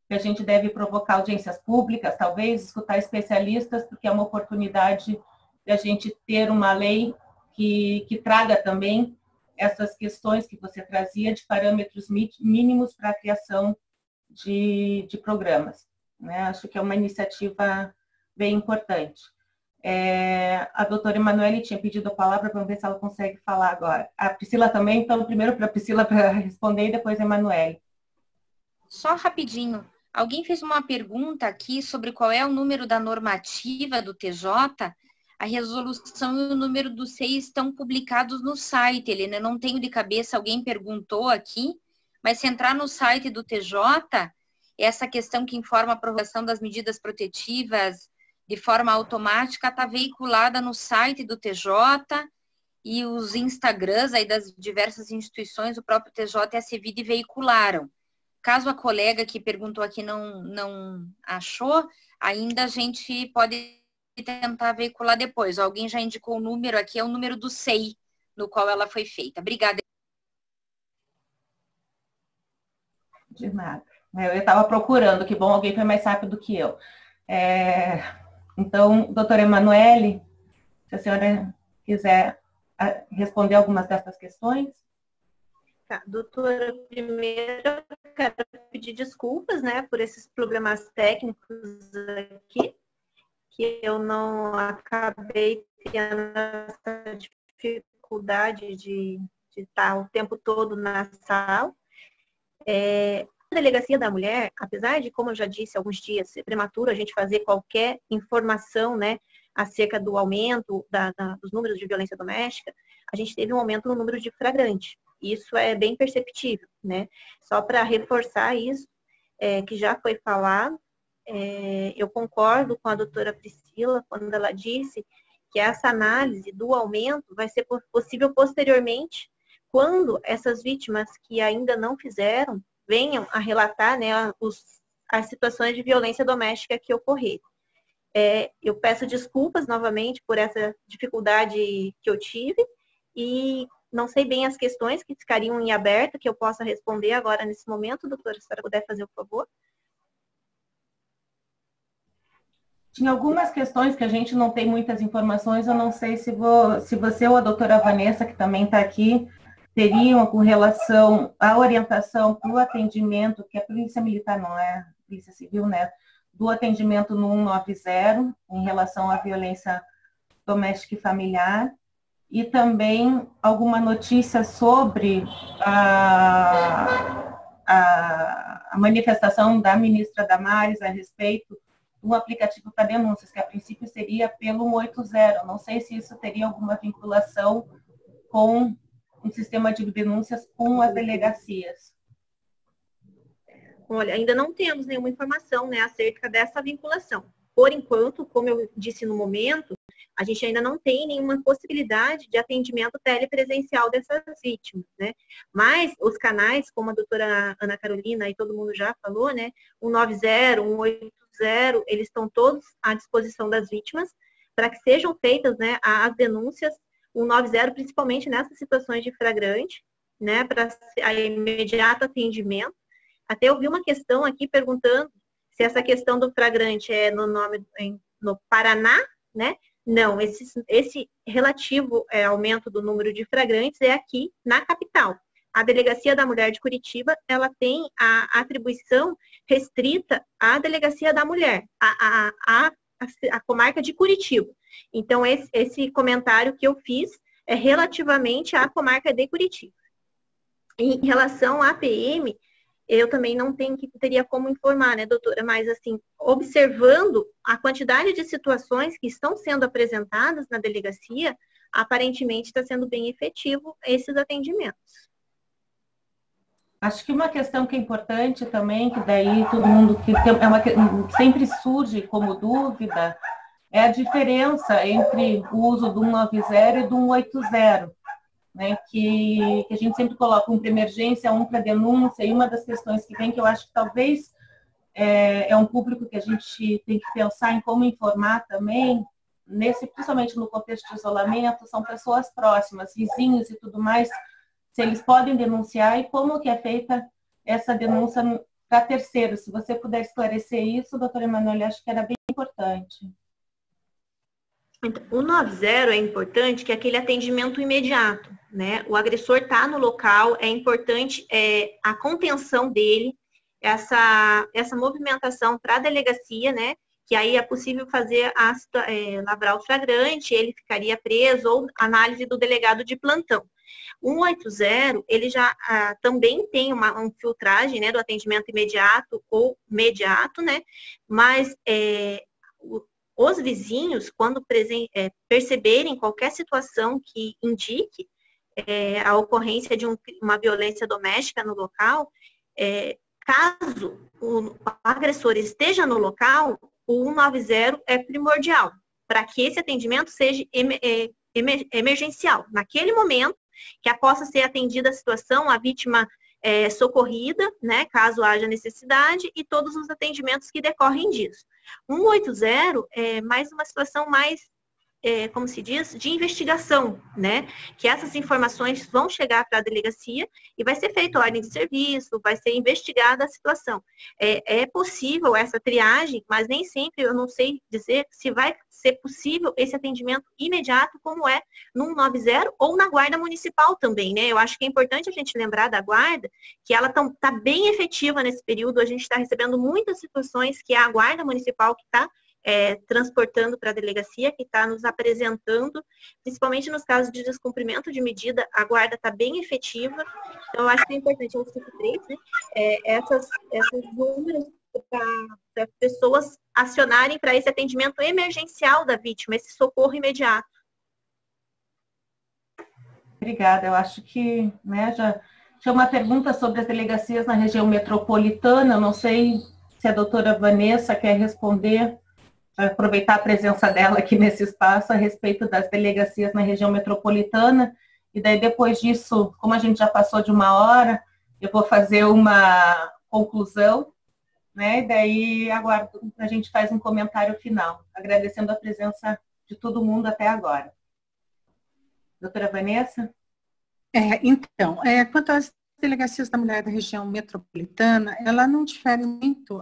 que a gente deve provocar audiências públicas, talvez, escutar especialistas, porque é uma oportunidade de a gente ter uma lei que traga também essas questões que você trazia de parâmetros mínimos para a criação de programas, né? Acho que é uma iniciativa bem importante. A doutora Emanuele tinha pedido a palavra, vamos ver se ela consegue falar agora. A Priscila também, então primeiro para a Priscila para responder e depois a Emanuele. Só rapidinho, alguém fez uma pergunta aqui sobre qual é o número da normativa do TJ. A resolução e o número do SEI estão publicados no site, Helena. Eu não tenho de cabeça, alguém perguntou aqui, mas se entrar no site do TJ, essa questão que informa a aprovação das medidas protetivas de forma automática está veiculada no site do TJ, e os Instagrams aí das diversas instituições, o próprio TJ e a CEVID veicularam. Caso a colega que perguntou aqui não achou, ainda a gente pode tentar veicular depois. Alguém já indicou o número aqui, é o número do SEI, no qual ela foi feita. Obrigada. De nada. Eu estava procurando, que bom, alguém foi mais rápido que eu. Então, doutora Emanuele, se a senhora quiser responder algumas dessas questões. Tá, doutora, primeiro eu quero pedir desculpas, né, por esses problemas técnicos aqui, que eu não acabei tendo essa dificuldade de estar o tempo todo na sala. A Delegacia da Mulher, apesar de, como eu já disse alguns dias, ser prematuro a gente fazer qualquer informação, né, acerca do aumento dos números de violência doméstica, a gente teve um aumento no número de flagrante. Isso é bem perceptível, né? Só para reforçar isso, que já foi falado, eu concordo com a doutora Priscila quando ela disse que essa análise do aumento vai ser possível posteriormente, quando essas vítimas que ainda não fizeram venham a relatar, né, as situações de violência doméstica que ocorreram. Eu peço desculpas novamente por essa dificuldade que eu tive e não sei bem as questões que ficariam em aberto, que eu possa responder agora nesse momento, doutora, se a senhora puder fazer o favor. Tinha algumas questões que a gente não tem muitas informações, eu não sei se você ou a doutora Vanessa, que também está aqui, teriam com relação à orientação para o atendimento, que a Polícia Militar não é, a Polícia Civil, né, do atendimento no 190 em relação à violência doméstica e familiar, e também alguma notícia sobre a manifestação da ministra Damares a respeito do aplicativo para denúncias, que a princípio seria pelo 180. Não sei se isso teria alguma vinculação com um sistema de denúncias com as delegacias. Olha, ainda não temos nenhuma informação, né, acerca dessa vinculação. Por enquanto, como eu disse no momento, a gente ainda não tem nenhuma possibilidade de atendimento telepresencial dessas vítimas, né? Mas os canais, como a doutora Ana Carolina e todo mundo já falou, né, 190, 180, eles estão todos à disposição das vítimas para que sejam feitas, né, as denúncias 190, principalmente nessas situações de flagrante, né, para a imediato atendimento. Até eu vi uma questão aqui perguntando se essa questão do flagrante é no Paraná, né? Não, esse relativo aumento do número de flagrantes é aqui na capital. A Delegacia da Mulher de Curitiba, ela tem a atribuição restrita à Delegacia da Mulher, a comarca de Curitiba. Então, esse comentário que eu fiz é relativamente à comarca de Curitiba. Em relação à PM, eu também não teria como informar, né, doutora? Mas, assim, observando a quantidade de situações que estão sendo apresentadas na delegacia, aparentemente está sendo bem efetivo esses atendimentos. Acho que uma questão que é importante também, que daí todo mundo sempre surge como dúvida, é a diferença entre o uso do 190 e do 180, né? Que a gente sempre coloca um para emergência, um para denúncia, e uma das questões que vem, que eu acho que talvez é um público que a gente tem que pensar em como informar também, principalmente no contexto de isolamento, são pessoas próximas, vizinhos e tudo mais, se eles podem denunciar e como que é feita essa denúncia para terceiros. Se você puder esclarecer isso, doutora Emanuele, acho que era bem importante. Então, o 90 é importante, que é aquele atendimento imediato, né? O agressor está no local, é importante a contenção dele, essa movimentação para a delegacia, né? Que aí é possível fazer lavrar o flagrante, ele ficaria preso, ou análise do delegado de plantão. O 180, ele já também tem uma filtragem, né, do atendimento imediato ou mediato, né? Mas os vizinhos, quando perceberem qualquer situação que indique a ocorrência de uma violência doméstica no local, caso o agressor esteja no local, o 190 é primordial, para que esse atendimento seja emergencial. Naquele momento, que possa ser atendida a situação, a vítima socorrida, né, caso haja necessidade, e todos os atendimentos que decorrem disso. 180 é mais uma situação mais, como se diz, de investigação, né? Que essas informações vão chegar para a delegacia e vai ser feita a ordem de serviço, vai ser investigada a situação. É possível essa triagem, mas nem sempre eu não sei dizer se vai ser possível esse atendimento imediato, como é no 190 ou na Guarda Municipal também, né? Eu acho que é importante a gente lembrar da Guarda, que ela está bem efetiva nesse período. A gente está recebendo muitas situações que é a Guarda Municipal que está transportando para a delegacia, que está nos apresentando, principalmente nos casos de descumprimento de medida, a guarda está bem efetiva. Então, eu acho que é importante, eu cito 3, né, essas números para pessoas acionarem para esse atendimento emergencial da vítima, esse socorro imediato. Obrigada. Eu acho que, né, já tinha uma pergunta sobre as delegacias na região metropolitana. Eu não sei se a doutora Vanessa quer responder, aproveitar a presença dela aqui nesse espaço a respeito das delegacias na região metropolitana. E daí, depois disso, como a gente já passou de 1 hora, eu vou fazer uma conclusão, né? E daí aguardo, a gente faz um comentário final, agradecendo a presença de todo mundo até agora. Doutora Vanessa? Então, quanto às delegacias da mulher da região metropolitana, ela não difere muito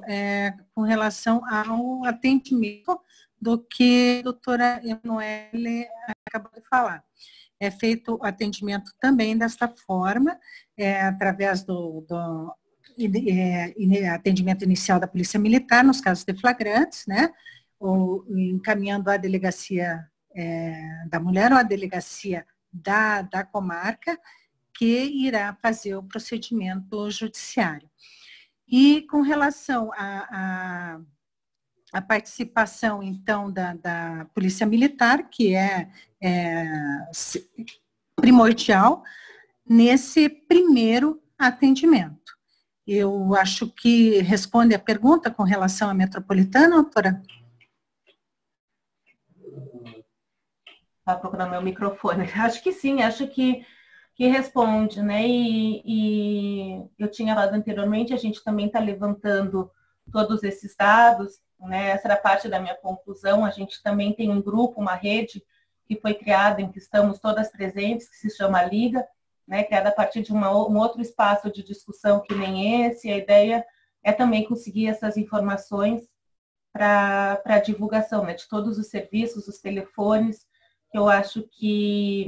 com relação ao atendimento do que a doutora Emanuele acabou de falar. É feito o atendimento também desta forma, através do atendimento inicial da Polícia Militar, nos casos de flagrantes, né? Ou encaminhando a delegacia da mulher ou a delegacia da comarca, que irá fazer o procedimento judiciário. E com relação à participação, então, da Polícia Militar, que é primordial nesse primeiro atendimento. Eu acho que responde a pergunta com relação à metropolitana, doutora? Está procurando meu microfone. Acho que sim, acho que responde, né? E eu tinha falado anteriormente, a gente também está levantando todos esses dados, né? Essa era parte da minha conclusão. A gente também tem um grupo, uma rede que foi criada, em que estamos todas presentes, que se chama Liga, né? Criada a partir de um outro espaço de discussão que nem esse. A ideia é também conseguir essas informações para a divulgação, né? De todos os serviços, os telefones. Eu acho que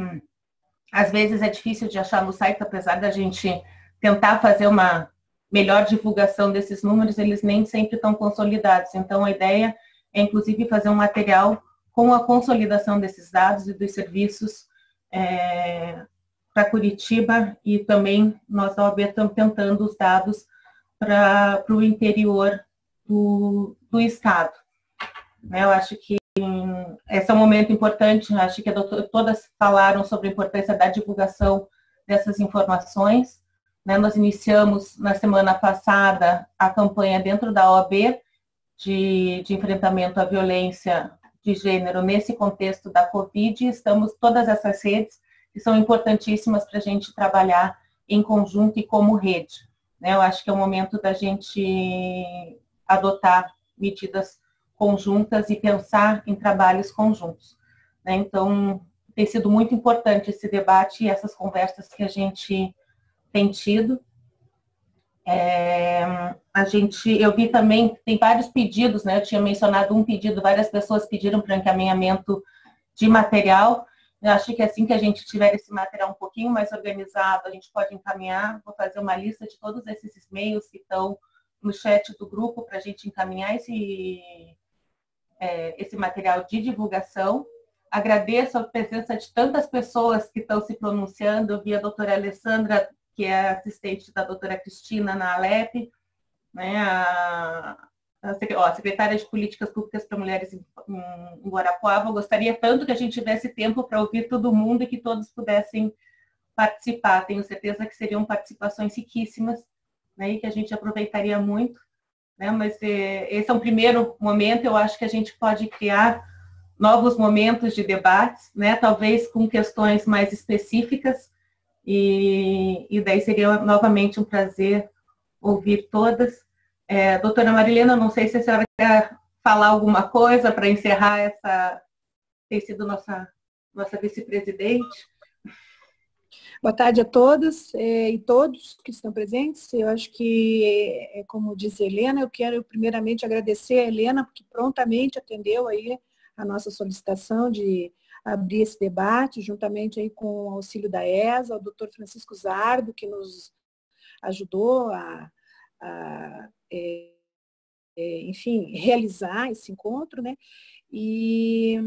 às vezes é difícil de achar no site, apesar da gente tentar fazer uma melhor divulgação desses números, eles nem sempre estão consolidados. Então, a ideia é, inclusive, fazer um material com a consolidação desses dados e dos serviços para Curitiba, e também nós da OAB estamos tentando os dados para o interior do estado. Eu acho que esse é um momento importante, acho que todas falaram sobre a importância da divulgação dessas informações. Nós iniciamos na semana passada a campanha dentro da OAB de enfrentamento à violência de gênero nesse contexto da Covid, e estamos todas essas redes que são importantíssimas para a gente trabalhar em conjunto e como rede. Eu acho que é o momento da gente adotar medidas conjuntas e pensar em trabalhos conjuntos. Então, tem sido muito importante esse debate e essas conversas que a gente tem tido. Eu vi também, tem vários pedidos, né? Eu tinha mencionado um pedido, várias pessoas pediram para encaminhamento de material. Eu acho que assim que a gente tiver esse material um pouquinho mais organizado, a gente pode encaminhar. Vou fazer uma lista de todos esses e-mails que estão no chat do grupo para a gente encaminhar esse material de divulgação. Agradeço a presença de tantas pessoas que estão se pronunciando. Eu vi a doutora Alessandra, que é assistente da doutora Cristina na Alep, né, a secretária de Políticas Públicas para Mulheres em Guarapuava. Eu gostaria tanto que a gente tivesse tempo para ouvir todo mundo e que todos pudessem participar. Tenho certeza que seriam participações riquíssimas, né, e que a gente aproveitaria muito. Mas esse é um primeiro momento. Eu acho que a gente pode criar novos momentos de debates, né? Talvez com questões mais específicas, e daí seria novamente um prazer ouvir todas. Doutora Marilena, não sei se a senhora quer falar alguma coisa para encerrar essa, tem sido nossa vice-presidente. Boa tarde a todas e todos que estão presentes. Eu acho que, como disse a Helena, eu quero primeiramente agradecer a Helena, porque prontamente atendeu aí a nossa solicitação de abrir esse debate, juntamente aí com o auxílio da ESA, o doutor Francisco Zardo, que nos ajudou a enfim, realizar esse encontro, né? E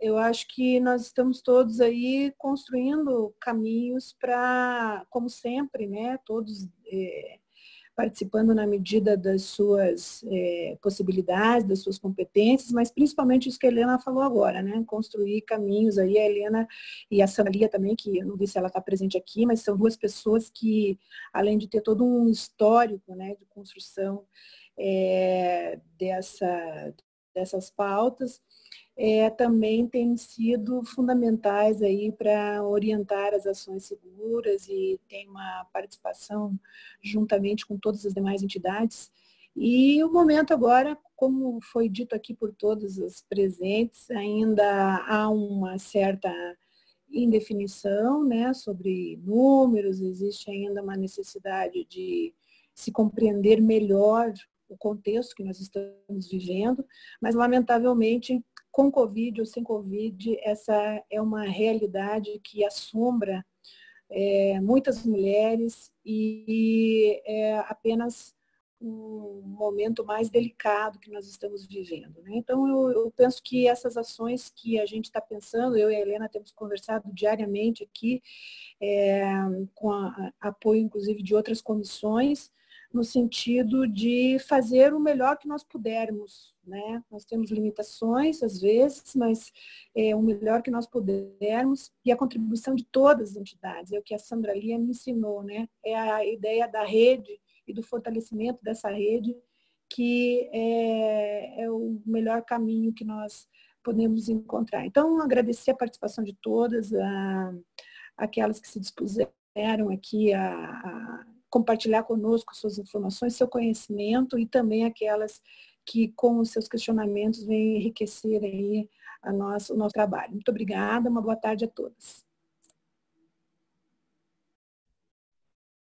eu acho que nós estamos todos aí construindo caminhos para, como sempre, né? Todos participando na medida das suas possibilidades, das suas competências, mas principalmente isso que a Helena falou agora, né? Construir caminhos aí, a Helena e a Samaria também, que eu não vi se ela está presente aqui, mas são duas pessoas que, além de ter todo um histórico, né, de construção dessas pautas, também têm sido fundamentais aí para orientar as ações seguras e tem uma participação juntamente com todas as demais entidades. E o momento agora, como foi dito aqui por todos os presentes, ainda há uma certa indefinição, né, sobre números, existe ainda uma necessidade de se compreender melhor o contexto que nós estamos vivendo, mas lamentavelmente, com Covid ou sem Covid, essa é uma realidade que assombra muitas mulheres e é apenas um momento mais delicado que nós estamos vivendo, né? Então, eu penso que essas ações que a gente está pensando, eu e a Helena temos conversado diariamente aqui, com apoio, inclusive, de outras comissões, no sentido de fazer o melhor que nós pudermos, né? Nós temos limitações, às vezes, mas o melhor que nós pudermos e a contribuição de todas as entidades, é o que a Sandra Lia me ensinou, né? É a ideia da rede e do fortalecimento dessa rede que é o melhor caminho que nós podemos encontrar. Então, agradecer a participação de todas, aquelas que se dispuseram aqui a compartilhar conosco suas informações, seu conhecimento e também aquelas que, com os seus questionamentos, vêm enriquecer aí o nosso trabalho. Muito obrigada, uma boa tarde a todas.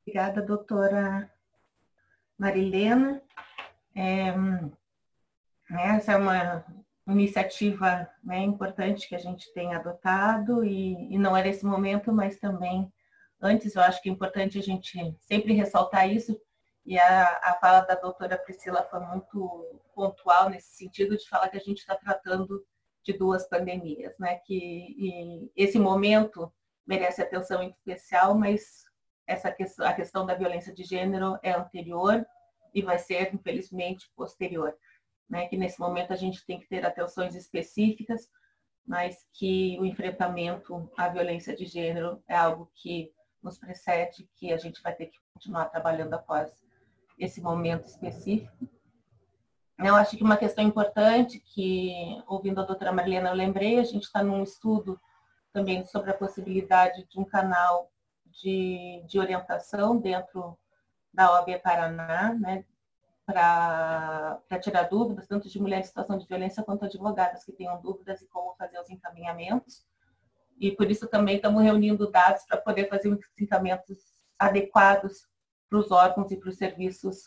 Obrigada, doutora Marilena. Essa é uma iniciativa, né, importante que a gente tem adotado e não é nesse momento, mas também antes eu acho que é importante a gente sempre ressaltar isso, e a fala da doutora Priscila foi muito pontual nesse sentido de falar que a gente está tratando de duas pandemias, né? E esse momento merece atenção especial, mas a questão da violência de gênero é anterior e vai ser, infelizmente, posterior, né? Que nesse momento a gente tem que ter atenções específicas, mas que o enfrentamento à violência de gênero é algo que nos precede, que a gente vai ter que continuar trabalhando após esse momento específico. Eu acho que uma questão importante que, ouvindo a doutora Marilena, eu lembrei, a gente está num estudo também sobre a possibilidade de um canal de orientação dentro da OAB Paraná, né, para tirar dúvidas, tanto de mulheres em situação de violência quanto advogadas que tenham dúvidas e como fazer os encaminhamentos. E por isso também estamos reunindo dados para poder fazer os encaminhamentos adequados para os órgãos e para os serviços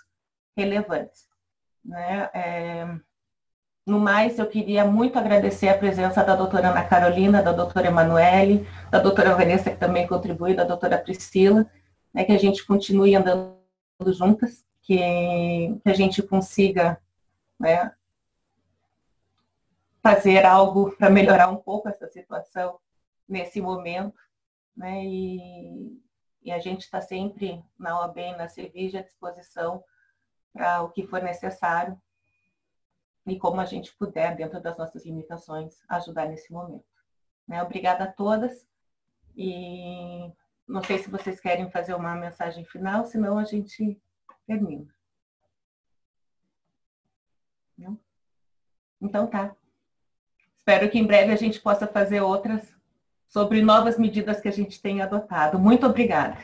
relevantes, né? No mais, eu queria muito agradecer a presença da doutora Ana Carolina, da doutora Emanuele, da doutora Vanessa, que também contribui, da doutora Priscila, né, que a gente continue andando juntas, que a gente consiga, né, fazer algo para melhorar um pouco essa situação nesse momento, né, e a gente está sempre na OAB e na Cevige à disposição para o que for necessário e como a gente puder, dentro das nossas limitações, ajudar nesse momento. Né? Obrigada a todas e não sei se vocês querem fazer uma mensagem final, senão a gente termina. Não? Então tá. Espero que em breve a gente possa fazer outras sobre novas medidas que a gente tem adotado. Muito obrigada.